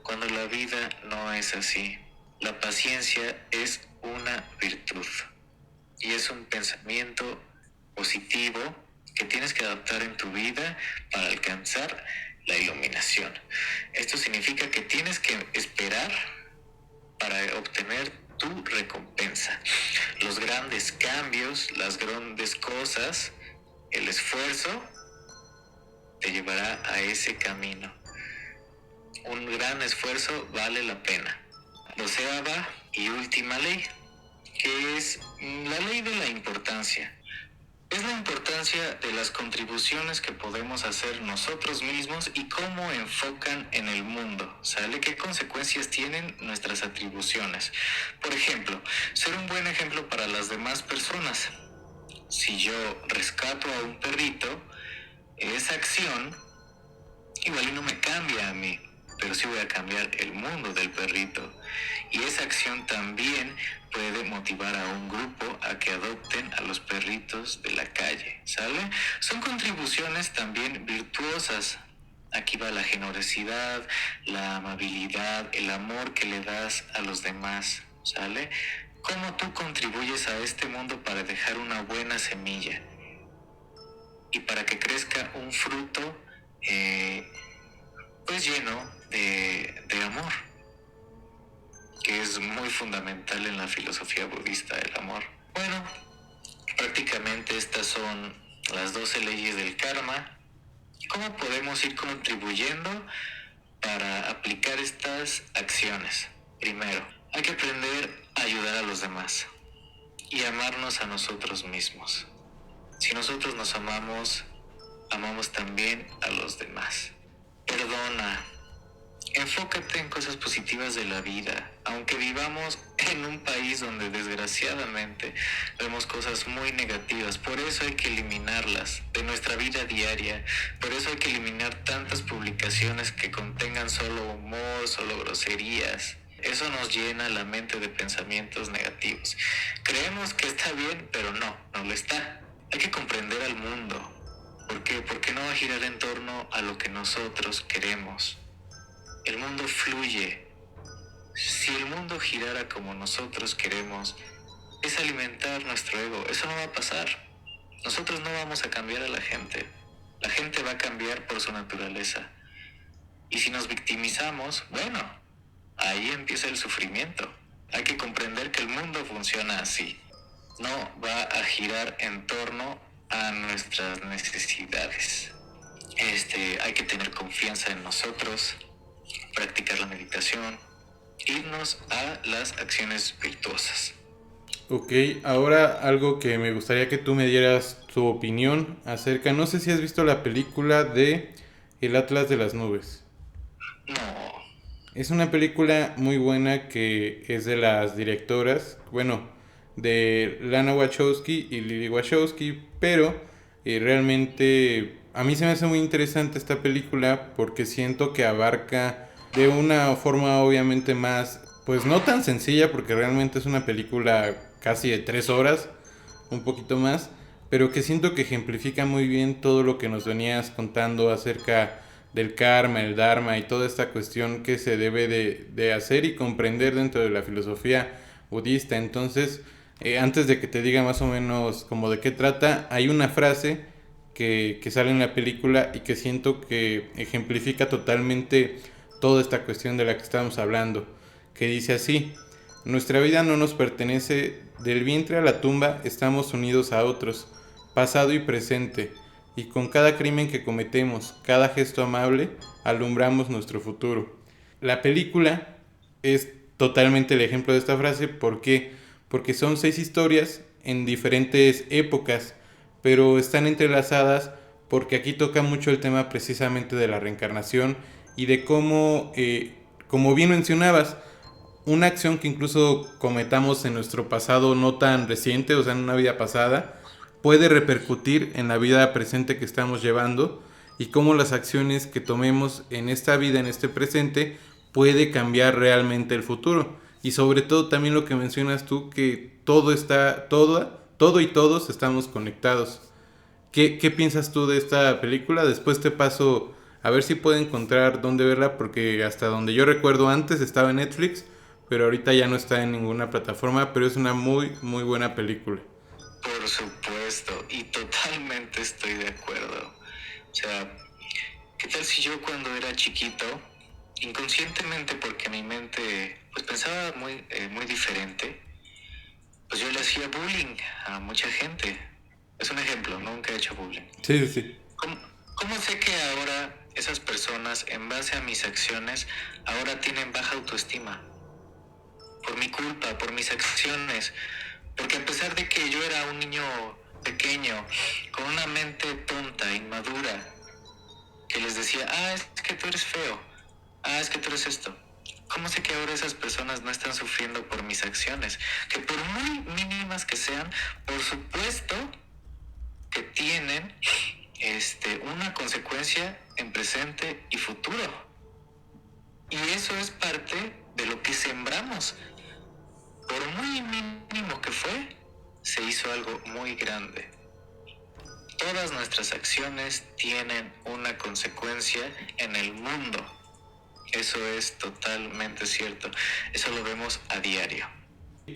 cuando la vida no es así. La paciencia es una virtud y es un pensamiento positivo que tienes que adaptar en tu vida para alcanzar la iluminación. Esto significa que tienes que esperar para obtener tu recompensa. Los grandes cambios, las grandes cosas, el esfuerzo te llevará a ese camino. Un gran esfuerzo vale la pena. 12ª y última ley, que es la ley de la importancia. Es la importancia de las contribuciones que podemos hacer nosotros mismos y cómo enfocan en el mundo, ¿sale? ¿Qué consecuencias tienen nuestras atribuciones? Por ejemplo, ser un buen ejemplo para las demás personas. Si yo rescato a un perrito, esa acción Igual y no me cambia a mí, pero sí voy a cambiar el mundo del perrito. Y esa acción también puede motivar a un grupo a que adopten a los perritos de la calle, ¿sale? Son contribuciones también virtuosas. Aquí va la generosidad, la amabilidad, el amor que le das a los demás, ¿sale? ¿Cómo tú contribuyes a este mundo para dejar una buena semilla y para que crezca un fruto pues lleno de amor, que es muy fundamental en la filosofía budista, el amor? Bueno, prácticamente estas son las 12 leyes del karma. ¿Cómo podemos ir contribuyendo para aplicar estas acciones? Primero, hay que aprender a ayudar a los demás y amarnos a nosotros mismos. Si nosotros nos amamos, amamos también a los demás. Perdona. Enfócate en cosas positivas de la vida, aunque vivamos en un país donde desgraciadamente vemos cosas muy negativas. Por eso hay que eliminarlas de nuestra vida diaria. Por eso hay que eliminar tantas publicaciones que contengan solo humor, solo groserías. Eso nos llena la mente de pensamientos negativos. Creemos que está bien, pero no lo está. Hay que comprender al mundo. ¿Por qué? Porque no va a girar en torno a lo que nosotros queremos. El mundo fluye. Si el mundo girara como nosotros queremos, es alimentar nuestro ego. Eso no va a pasar. Nosotros no vamos a cambiar a la gente. La gente va a cambiar por su naturaleza. Y si nos victimizamos, bueno, ahí empieza el sufrimiento. Hay que comprender que el mundo funciona así. No va a girar en torno a nuestras necesidades. Hay que tener confianza en nosotros, practicar la meditación, irnos a las acciones virtuosas. Ok, ahora algo que me gustaría que tú me dieras tu opinión acerca, no sé si has visto la película de El Atlas de las Nubes. No. Es una película muy buena que es de las directoras, bueno, de Lana Wachowski y Lily Wachowski, pero realmente a mí se me hace muy interesante esta película porque siento que abarca de una forma obviamente más, pues no tan sencilla porque realmente es una película casi de 3 horas, un poquito más, pero que siento que ejemplifica muy bien todo lo que nos venías contando acerca del karma, el dharma y toda esta cuestión que se debe de hacer y comprender dentro de la filosofía budista. Entonces, antes de que te diga más o menos como de qué trata, hay una frase que sale en la película y que siento que ejemplifica totalmente toda esta cuestión de la que estamos hablando, que dice así: nuestra vida no nos pertenece, del vientre a la tumba estamos unidos a otros, pasado y presente, y con cada crimen que cometemos, cada gesto amable, alumbramos nuestro futuro. La película es totalmente el ejemplo de esta frase. ¿Por qué? Porque son 6 historias en diferentes épocas, pero están entrelazadas porque aquí toca mucho el tema precisamente de la reencarnación y de cómo, como bien mencionabas, una acción que incluso cometamos en nuestro pasado no tan reciente, o sea, en una vida pasada, puede repercutir en la vida presente que estamos llevando y cómo las acciones que tomemos en esta vida, en este presente, puede cambiar realmente el futuro. Y sobre todo también lo que mencionas tú, que todo y todos estamos conectados. ¿Qué piensas tú de esta película? Después te paso a ver si puedo encontrar dónde verla, porque hasta donde yo recuerdo antes estaba en Netflix, pero ahorita ya no está en ninguna plataforma, pero es una muy, muy buena película. Por supuesto, y totalmente estoy de acuerdo. O sea, ¿qué tal si yo cuando era chiquito, inconscientemente porque mi mente pues pensaba muy diferente, pues yo le hacía bullying a mucha gente? Es un ejemplo, nunca he hecho bullying. Sí, sí, sí. ¿Cómo sé que ahora esas personas, en base a mis acciones, ahora tienen baja autoestima? Por mi culpa, por mis acciones. Porque a pesar de que yo era un niño pequeño, con una mente tonta, inmadura, que les decía, es que tú eres feo, es que tú eres esto. ¿Cómo sé que ahora esas personas no están sufriendo por mis acciones? Que por muy mínimas que sean, por supuesto que tienen una consecuencia en presente y futuro. Y eso es parte de lo que sembramos. Por muy mínimo que fue, se hizo algo muy grande. Todas nuestras acciones tienen una consecuencia en el mundo. Eso es totalmente cierto. Eso lo vemos a diario.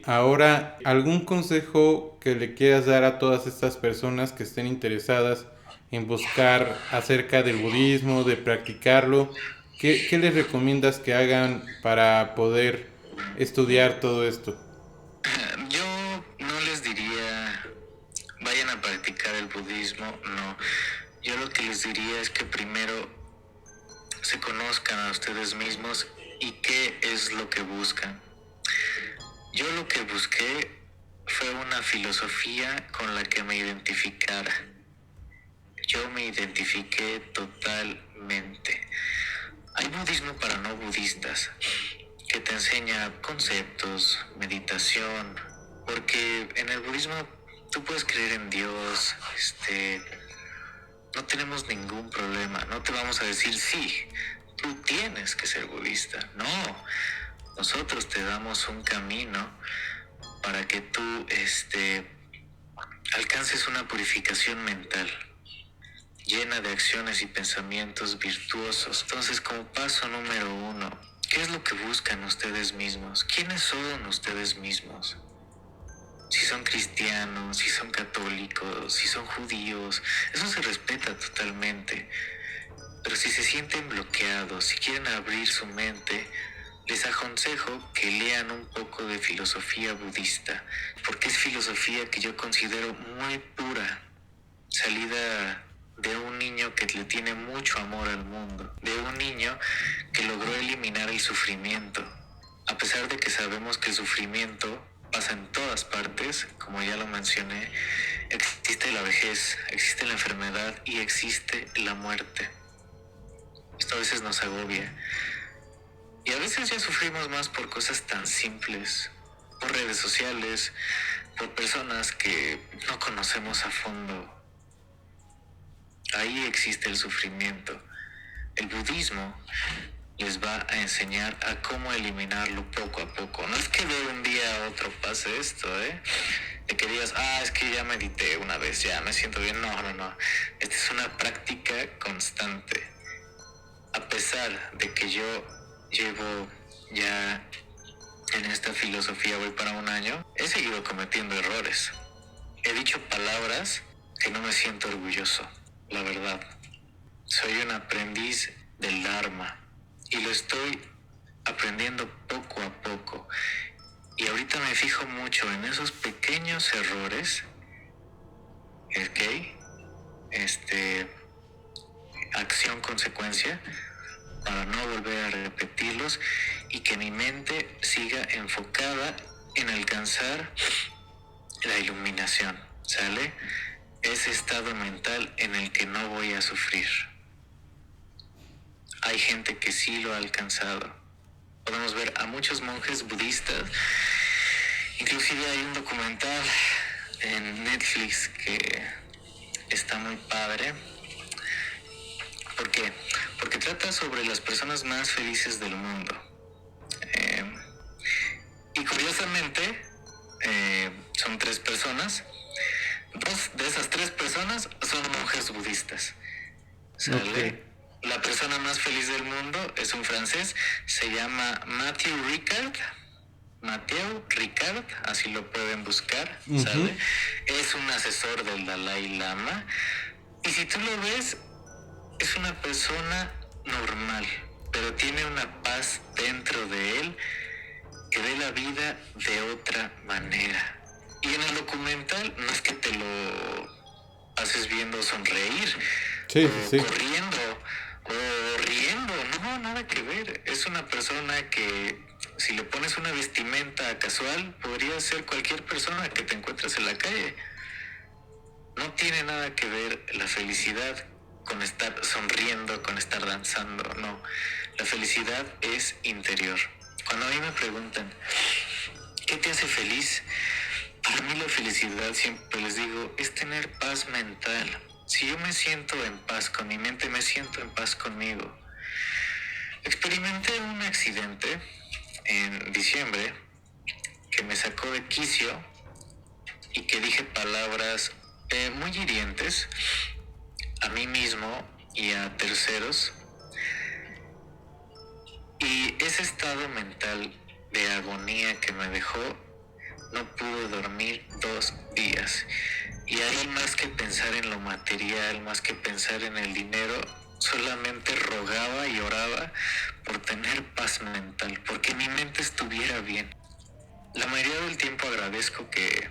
Ahora, ¿algún consejo que le quieras dar a todas estas personas que estén interesadas en buscar acerca del budismo, de practicarlo? ¿Qué les recomiendas que hagan para poder estudiar todo esto? Yo no les diría vayan a practicar el budismo, no. Yo lo que les diría es que primero se conozcan a ustedes mismos y qué es lo que buscan. Yo lo que busqué fue una filosofía con la que me identificara. Yo me identifiqué totalmente. Hay budismo para no budistas, que te enseña conceptos, meditación, porque en el budismo tú puedes creer en Dios, no tenemos ningún problema, no te vamos a decir sí, tú tienes que ser budista, no, nosotros te damos un camino para que tú alcances una purificación mental llena de acciones y pensamientos virtuosos. Entonces, como paso número 1, ¿qué es lo que buscan ustedes mismos? ¿Quiénes son ustedes mismos? Si son cristianos, si son católicos, si son judíos, eso se respeta totalmente. Pero si se sienten bloqueados, si quieren abrir su mente, les aconsejo que lean un poco de filosofía budista, porque es filosofía que yo considero muy pura, salida de un niño que le tiene mucho amor al mundo, de un niño que logró eliminar el sufrimiento, a pesar de que sabemos que el sufrimiento pasa en todas partes, como ya lo mencioné, existe la vejez, existe la enfermedad y existe la muerte. Esto a veces nos agobia. Y a veces ya sufrimos más por cosas tan simples, por redes sociales, por personas que no conocemos a fondo. Ahí existe el sufrimiento. El budismo les va a enseñar a cómo eliminarlo poco a poco. No es que de un día a otro pase esto, de que digas, es que ya medité una vez, ya me siento bien. No. Esta es una práctica constante. A pesar de que yo llevo ya en esta filosofía, voy para un año, he seguido cometiendo errores. He dicho palabras que no me siento orgulloso, la verdad. Soy un aprendiz del Dharma y lo estoy aprendiendo poco a poco. Y ahorita me fijo mucho en esos pequeños errores, ¿ok? Acción-consecuencia, para no volver a repetirlos y que mi mente siga enfocada en alcanzar la iluminación, ¿sale? Ese estado mental en el que no voy a sufrir. Hay gente que sí lo ha alcanzado. Podemos ver a muchos monjes budistas. Inclusive hay un documental en Netflix que está muy padre. ¿Por qué? Porque trata sobre las personas más felices del mundo. Y curiosamente, son 3 personas. 2 de esas 3 personas son monjes budistas. ¿Sale? Okay. La persona más feliz del mundo es un francés, se llama Mathieu Ricard, así lo pueden buscar, ¿sale? Es un asesor del Dalai Lama. Y si tú lo ves, es una persona normal, pero tiene una paz dentro de él que ve la vida de otra manera. Y en el documental no es que te lo pases viendo sonreír, sí. corriendo o riendo, no, nada que ver. Es una persona que si le pones una vestimenta casual, podría ser cualquier persona que te encuentres en la calle. No tiene nada que ver la felicidad con estar sonriendo, con estar danzando, no. La felicidad es interior. Cuando a mí me preguntan, ¿qué te hace feliz? Para mí la felicidad, siempre les digo, es tener paz mental. si yo me siento en paz con mi mente, me siento en paz conmigo. Experimenté un accidente en diciembre que me sacó de quicio y que dije palabras muy hirientes a mí mismo y a terceros. Y ese estado mental de agonía que me dejó, no pude dormir 2 días. Y ahí, más que pensar en lo material, más que pensar en el dinero, solamente rogaba y oraba por tener paz mental, porque mi mente estuviera bien. La mayoría del tiempo agradezco que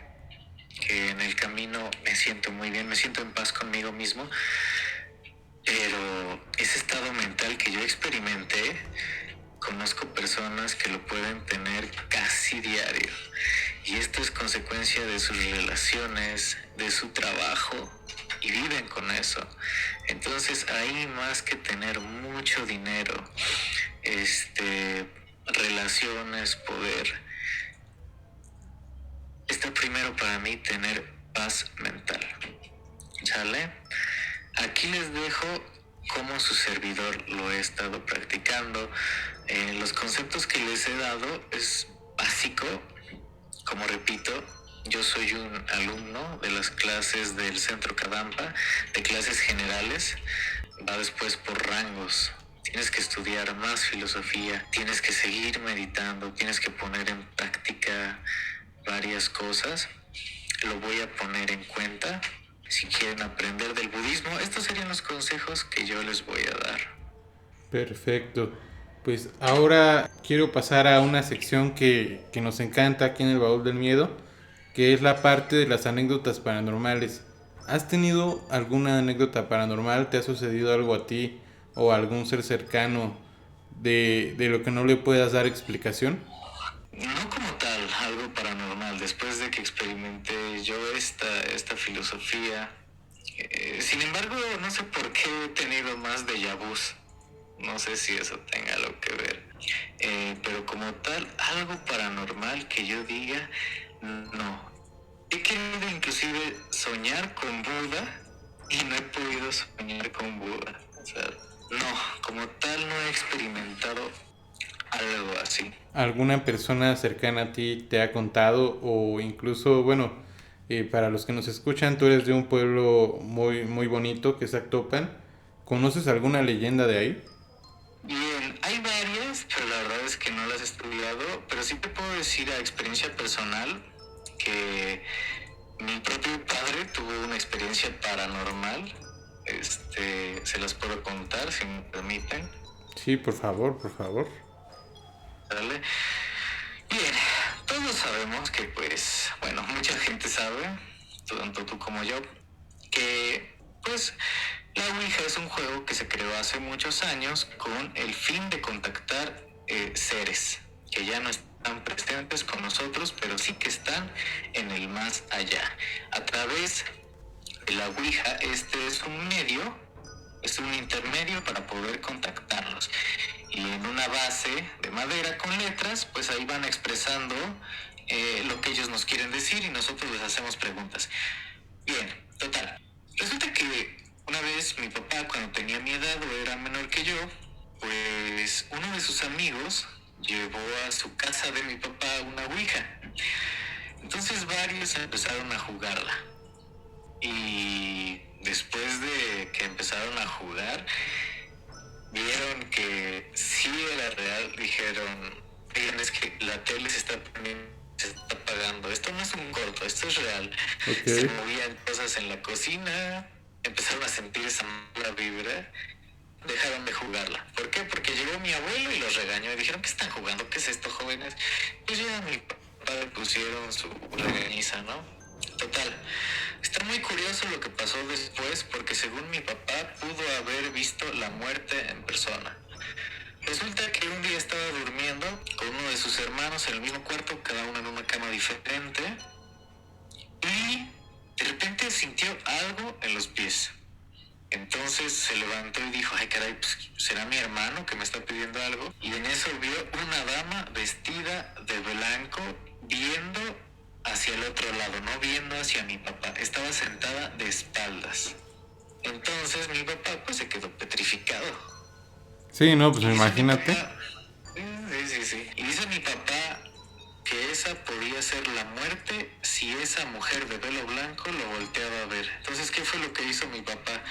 en el camino me siento muy bien, me siento en paz conmigo mismo, pero ese estado mental que yo experimenté, conozco personas que lo pueden tener casi diario, y esto es consecuencia de sus relaciones, de su trabajo, y viven con eso. Entonces ahí, más que tener mucho dinero, relaciones, poder, está primero para mí tener paz mental. ¿Sale? Aquí les dejo cómo su servidor lo he estado practicando. Los conceptos que les he dado es básico. Como repito, yo soy un alumno de las clases del Centro Kadampa, de clases generales. Va después por rangos. Tienes que estudiar más filosofía, tienes que seguir meditando, tienes que poner en práctica varias cosas. Lo voy a poner en cuenta. Si quieren aprender del budismo, estos serían los consejos que yo les voy a dar. Perfecto. Pues ahora quiero pasar a una sección que nos encanta aquí en el Baúl del Miedo, que es la parte de las anécdotas paranormales. ¿Has tenido alguna anécdota paranormal? ¿Te ha sucedido algo a ti o a algún ser cercano de lo que no le puedas dar explicación? No como tal, algo paranormal. Después de que experimenté yo esta filosofía, sin embargo, no sé por qué he tenido más déjà vus. No sé si eso tenga algo que ver. Pero como tal, algo paranormal que yo diga, no. He querido inclusive soñar con Buda y no he podido soñar con Buda. O sea, no, como tal no he experimentado algo así. ¿Alguna persona cercana a ti te ha contado o incluso, bueno, para los que nos escuchan, tú eres de un pueblo muy, muy bonito que es Actopan? ¿Conoces alguna leyenda de ahí? Bien, hay varias, pero la verdad es que no las he estudiado, pero sí te puedo decir a experiencia personal que mi propio padre tuvo una experiencia paranormal. Se las puedo contar si me permiten. Sí, por favor, por favor. ¿Vale? Bien, todos sabemos que pues, bueno, mucha gente sabe, tanto tú como yo, que pues la Ouija es un juego que se creó hace muchos años con el fin de contactar seres que ya no están presentes con nosotros, pero sí que están en el más allá. A través de la Ouija, este es un medio, es un intermedio para poder contactarlos. Y en una base de madera con letras, pues ahí van expresando lo que ellos nos quieren decir y nosotros les hacemos preguntas. Bien, total. Resulta que una vez mi papá, cuando tenía mi edad o era menor que yo, pues uno de sus amigos llevó a su casa de mi papá una ouija. Entonces varios empezaron a jugarla. Y después de que empezaron a jugar, vieron que sí era real. Dijeron, oigan, es que la tele se está apagando. Esto no es un corto, esto es real. Se Ok. movían cosas en la cocina, empezaron a sentir esa mala vibra, dejaron de jugarla. ¿Por qué? Porque llegó mi abuelo y los regañó y dijeron, ¿qué están jugando? ¿Qué es esto, jóvenes? Pues ya a mi papá le pusieron su regañiza, ¿no? Total, está muy curioso lo que pasó después, porque según mi papá pudo haber visto la muerte en persona. Resulta que un día estaba durmiendo con uno de sus hermanos en el mismo cuarto, cada uno en una cama diferente, y de repente sintió algo en los pies. Entonces se levantó y dijo, ay caray, pues será mi hermano que me está pidiendo algo. Y en eso vio una dama vestida de blanco viendo hacia el otro lado, no viendo hacia mi papá. Estaba sentada de espaldas. Entonces mi papá pues se quedó petrificado. Sí, no, pues Y dice mi imagínate. papá, sí. Y dice mi papá que esa podía ser la muerte si esa mujer de velo blanco lo volteaba a ver. Entonces, ¿qué fue lo que hizo mi papá?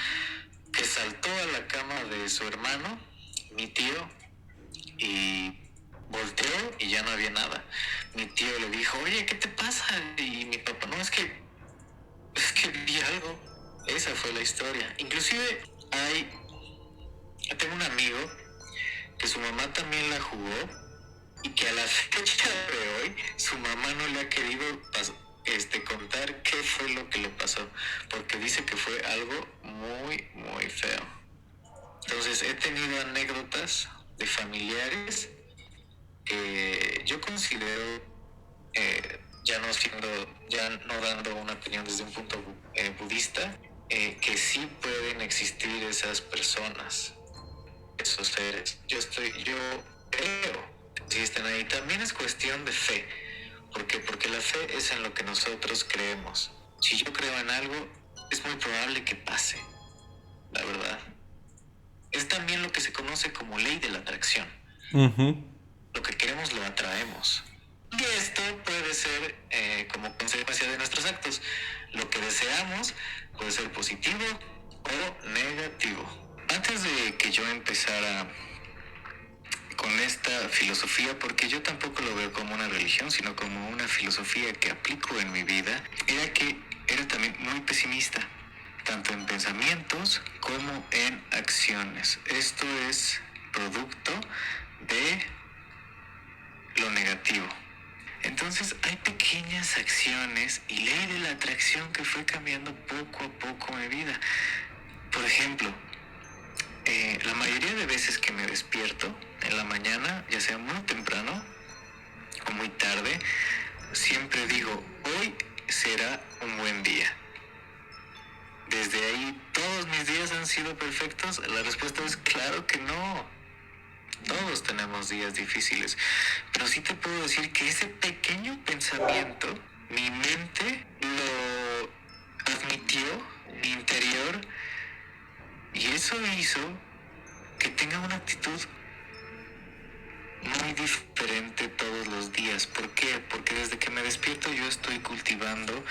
Que saltó a la cama de su hermano, mi tío, y volteó y ya no había nada. Mi tío le dijo, oye, ¿qué te pasa? Y mi papá, no, es que vi algo. Esa fue la historia. Inclusive tengo un amigo que su mamá también la jugó y que a la fecha de hoy su mamá no le ha querido contar qué fue lo que le pasó, porque dice que fue algo muy, muy feo. Entonces he tenido anécdotas de familiares que yo considero, ya no dando una opinión desde un punto budista, que sí pueden existir esas personas, esos seres. Yo creo que existen ahí. También es cuestión de fe. ¿Por qué? Porque la fe es en lo que nosotros creemos. Si yo creo en algo, es muy probable que pase, la verdad. Es también lo que se conoce como ley de la atracción. Uh-huh. Lo que queremos lo atraemos. Y esto puede ser como consecuencia de nuestros actos. Lo que deseamos puede ser positivo o negativo. Antes de que yo empezara con esta filosofía, porque yo tampoco lo veo como una religión, sino como una filosofía que aplico en mi vida, era que era también muy pesimista, tanto en pensamientos como en acciones. Esto es producto de lo negativo. Entonces hay pequeñas acciones y ley de la atracción que fue cambiando poco a poco mi vida. Por ejemplo, la mayoría de veces que me despierto en la mañana, ya sea muy temprano o muy tarde, siempre digo, hoy será un buen día. Desde ahí, ¿todos mis días han sido perfectos? La respuesta es claro que no. Todos tenemos días difíciles, pero sí te puedo decir que ese pequeño pensamiento, mi mente lo admitió, mi interior, y eso hizo que tenga una actitud muy diferente todos los días. ¿Por qué? Porque desde que me despierto yo estoy cultivando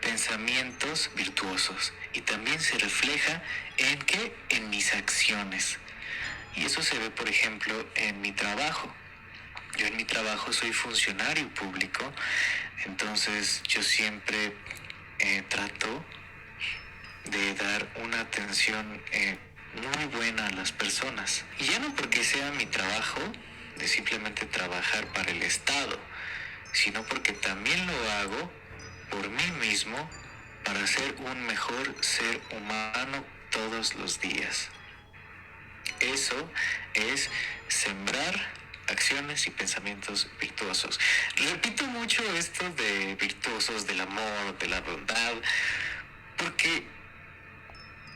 pensamientos virtuosos y también se refleja en ¿qué? En mis acciones. Y eso se ve, por ejemplo, en mi trabajo. Yo en mi trabajo soy funcionario público, entonces yo siempre trato de dar una atención muy buena a las personas. Y ya no porque sea mi trabajo de simplemente trabajar para el Estado, sino porque también lo hago por mí mismo para ser un mejor ser humano todos los días. Eso es sembrar acciones y pensamientos virtuosos. Repito mucho esto de virtuosos, del amor, de la bondad, porque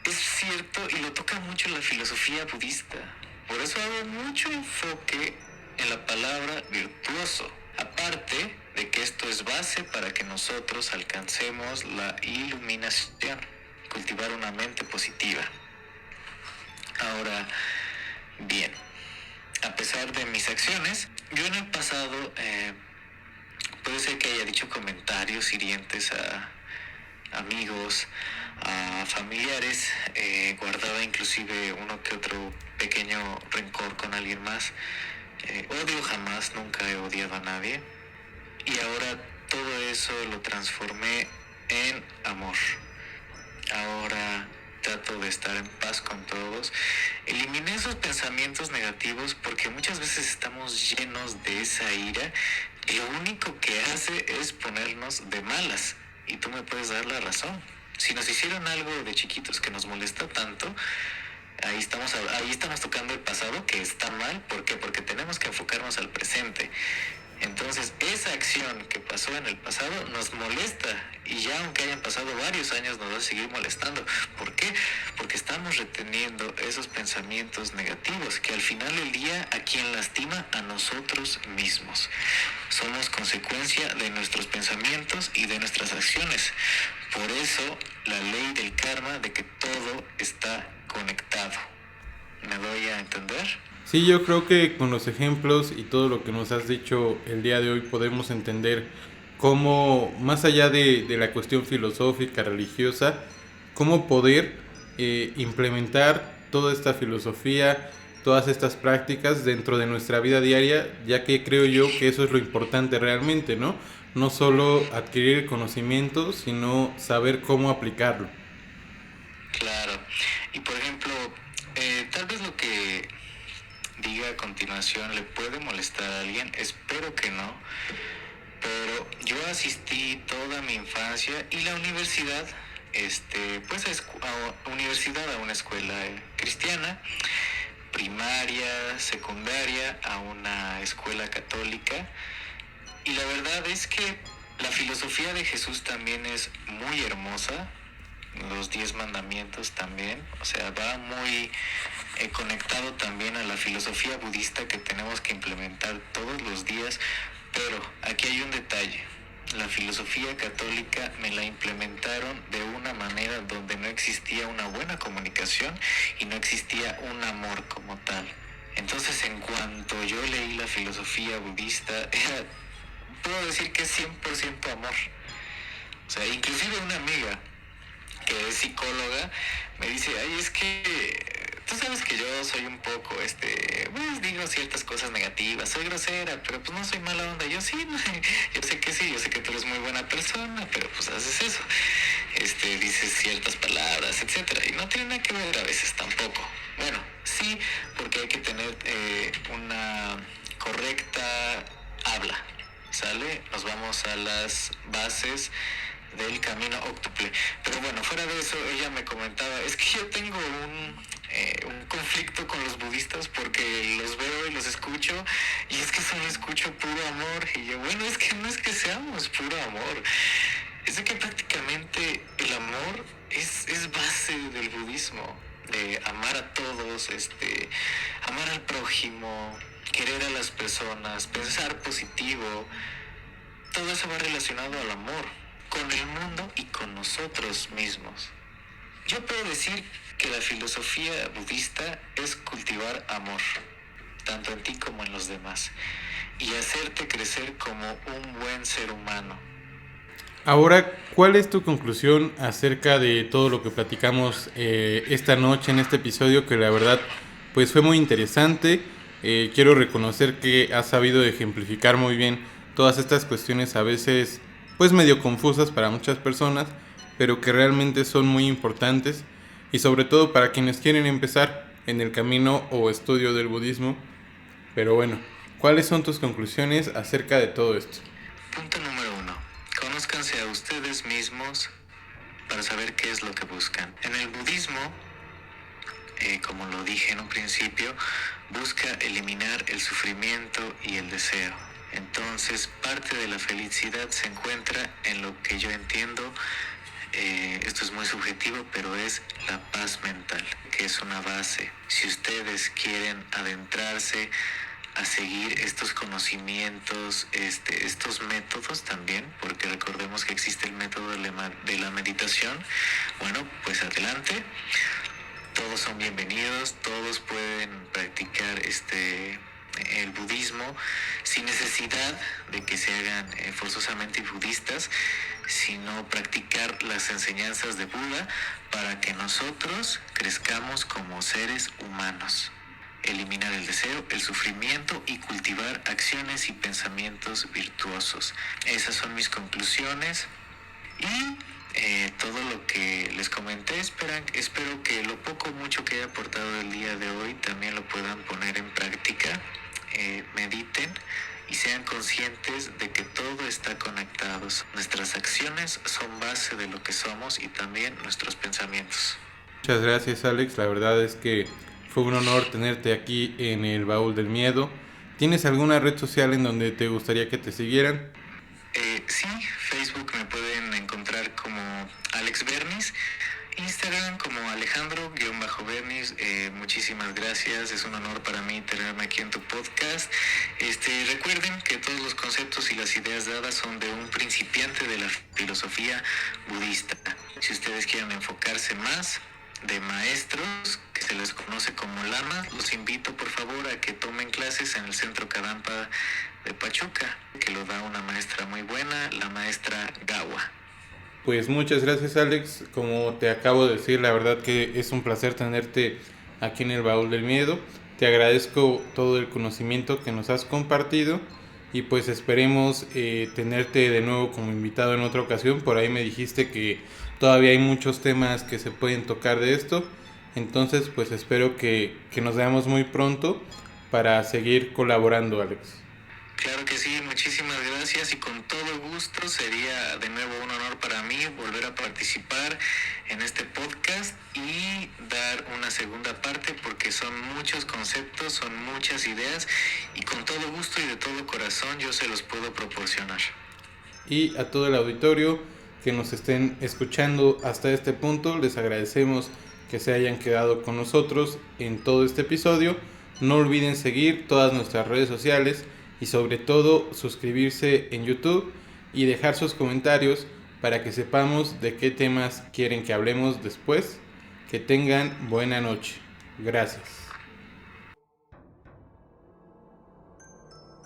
es cierto y lo toca mucho la filosofía budista. Por eso hago mucho enfoque en la palabra virtuoso. Aparte de que esto es base para que nosotros alcancemos la iluminación, cultivar una mente positiva. Ahora, bien, a pesar de mis acciones, yo en el pasado puede ser que haya dicho comentarios hirientes a amigos, a familiares, guardaba inclusive uno que otro pequeño rencor con alguien más. Odio jamás, nunca he odiado a nadie. Y ahora todo eso lo transformé en amor. Ahora trato de estar en paz con todos. Eliminé esos pensamientos negativos porque muchas veces estamos llenos de esa ira y lo único que hace es ponernos de malas. Y tú me puedes dar la razón. Si nos hicieron algo de chiquitos que nos molesta tanto, ahí estamos tocando el pasado, que está mal. ¿Por qué? Porque tenemos que enfocarnos al presente. Entonces, esa acción que pasó en el pasado nos molesta y ya aunque hayan pasado varios años nos va a seguir molestando. ¿Por qué? Porque estamos reteniendo esos pensamientos negativos que al final del día a quien lastima a nosotros mismos. Somos consecuencia de nuestros pensamientos y de nuestras acciones. Por eso la ley del karma de que todo está conectado. ¿Me doy a entender? Sí, yo creo que con los ejemplos y todo lo que nos has dicho el día de hoy podemos entender cómo, más allá de la cuestión filosófica, religiosa, cómo poder implementar toda esta filosofía, todas estas prácticas dentro de nuestra vida diaria, ya que creo yo que eso es lo importante realmente, ¿no? No solo adquirir conocimiento, sino saber cómo aplicarlo. Claro. Y por ejemplo, tal vez lo que diga a continuación le puede molestar a alguien, espero que no, pero yo asistí toda mi infancia y la universidad, pues a una escuela cristiana, primaria, secundaria, a una escuela católica, y la verdad es que la filosofía de Jesús también es muy hermosa, los 10 mandamientos también, o sea, va muy conectado también a la filosofía budista que tenemos que implementar todos los días, pero aquí hay un detalle. La filosofía católica me la implementaron de una manera donde no existía una buena comunicación y no existía un amor como tal. Entonces, en cuanto yo leí la filosofía budista, puedo decir que es 100% amor. O sea, inclusive una amiga que es psicóloga me dice, ay, es que tú sabes que yo soy un poco, pues digo ciertas cosas negativas, soy grosera, pero pues no soy mala onda. Yo sí, yo sé que sí, yo sé que tú eres muy buena persona, pero pues haces eso, dices ciertas palabras, etcétera, y no tiene nada que ver a veces tampoco. Bueno, sí, porque hay que tener una correcta habla, ¿sale? Nos vamos a las bases del camino óctuple. Pero bueno, fuera de eso, ella me comentaba, es que yo tengo un conflicto con los budistas porque los veo y los escucho y es que solo escucho puro amor. Y yo, bueno, es que no es que seamos puro amor, es de que prácticamente el amor es base del budismo, de amar a todos, amar al prójimo, querer a las personas, pensar positivo. Todo eso va relacionado al amor, con el mundo y con nosotros mismos. Yo puedo decir que la filosofía budista es cultivar amor, tanto en ti como en los demás, y hacerte crecer como un buen ser humano. Ahora, ¿cuál es tu conclusión acerca de todo lo que platicamos esta noche en este episodio? Que la verdad, pues fue muy interesante. Quiero reconocer que has sabido ejemplificar muy bien todas estas cuestiones a veces, pues medio confusas para muchas personas, pero que realmente son muy importantes y sobre todo para quienes quieren empezar en el camino o estudio del budismo. Pero bueno, ¿cuáles son tus conclusiones acerca de todo esto? Punto número 1. Conózcanse a ustedes mismos para saber qué es lo que buscan. En el budismo, como lo dije en un principio, busca eliminar el sufrimiento y el deseo. Entonces, parte de la felicidad se encuentra en lo que yo entiendo, esto es muy subjetivo, pero es la paz mental, que es una base. Si ustedes quieren adentrarse a seguir estos conocimientos, estos métodos también, porque recordemos que existe el método de la meditación, bueno, pues adelante, todos son bienvenidos, todos pueden practicar el budismo sin necesidad de que se hagan forzosamente budistas, sino practicar las enseñanzas de Buda para que nosotros crezcamos como seres humanos. Eliminar el deseo, el sufrimiento y cultivar acciones y pensamientos virtuosos. Esas son mis conclusiones y todo lo que les comenté. Espero que lo poco o mucho que haya aportado el día de hoy también lo puedan poner en práctica. Mediten y sean conscientes de que todo está conectado. Nuestras acciones son base de lo que somos y también nuestros pensamientos. Muchas gracias, Alex. La verdad es que fue un honor tenerte aquí en el Baúl del Miedo. ¿Tienes alguna red social en donde te gustaría que te siguieran? Sí, Facebook me pueden encontrar como Alex Bernis, Instagram como Alejandro-Bernis. Muchísimas gracias, es un honor para mí tenerme aquí en tu podcast. Recuerden que todos los conceptos y las ideas dadas son de un principiante de la filosofía budista. Si ustedes quieren enfocarse más de maestros, que se les conoce como lamas, los invito por favor a que tomen clases en el Centro Kadampa de Pachuca, que lo da una maestra muy buena, la maestra Gawa. Pues muchas gracias, Alex. Como te acabo de decir, la verdad que es un placer tenerte aquí en el Baúl del Miedo. Te agradezco todo el conocimiento que nos has compartido y pues esperemos tenerte de nuevo como invitado en otra ocasión. Por ahí me dijiste que todavía hay muchos temas que se pueden tocar de esto. Entonces pues espero que nos veamos muy pronto para seguir colaborando, Alex. Claro que sí, muchísimas gracias y con todo gusto. Sería de nuevo un honor para mí volver a participar en este podcast y dar una segunda parte, porque son muchos conceptos, son muchas ideas y con todo gusto y de todo corazón yo se los puedo proporcionar. Y a todo el auditorio que nos estén escuchando hasta este punto, les agradecemos que se hayan quedado con nosotros en todo este episodio. No olviden seguir todas nuestras redes sociales y sobre todo suscribirse en YouTube y dejar sus comentarios para que sepamos de qué temas quieren que hablemos después. Que tengan buena noche. Gracias.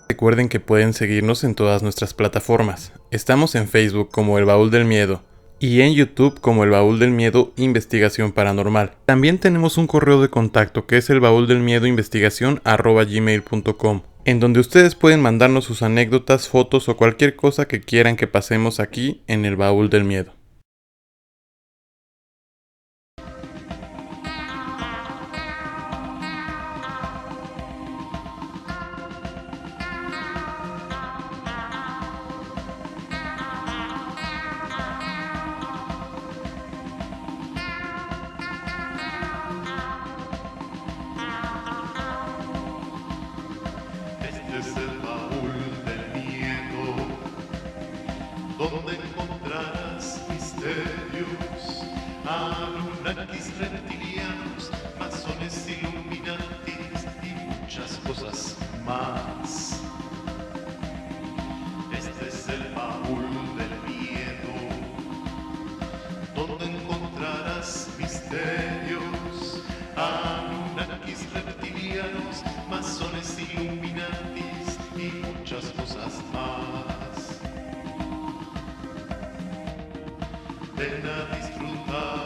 Recuerden que pueden seguirnos en todas nuestras plataformas. Estamos en Facebook como El Baúl del Miedo y en YouTube como El Baúl del Miedo Investigación Paranormal. También tenemos un correo de contacto que es elbauldelmiedoinvestigacion@gmail.com, en donde ustedes pueden mandarnos sus anécdotas, fotos o cualquier cosa que quieran que pasemos aquí en El Baúl del Miedo. Donde encontrarás misterios, anunnakis, reptilianos, masones, illuminatis y muchas cosas más. Este es el baúl del miedo, donde encontrarás misterios, anunnakis, reptilianos, masones, illuminatis y muchas cosas más. Ven a disfrutar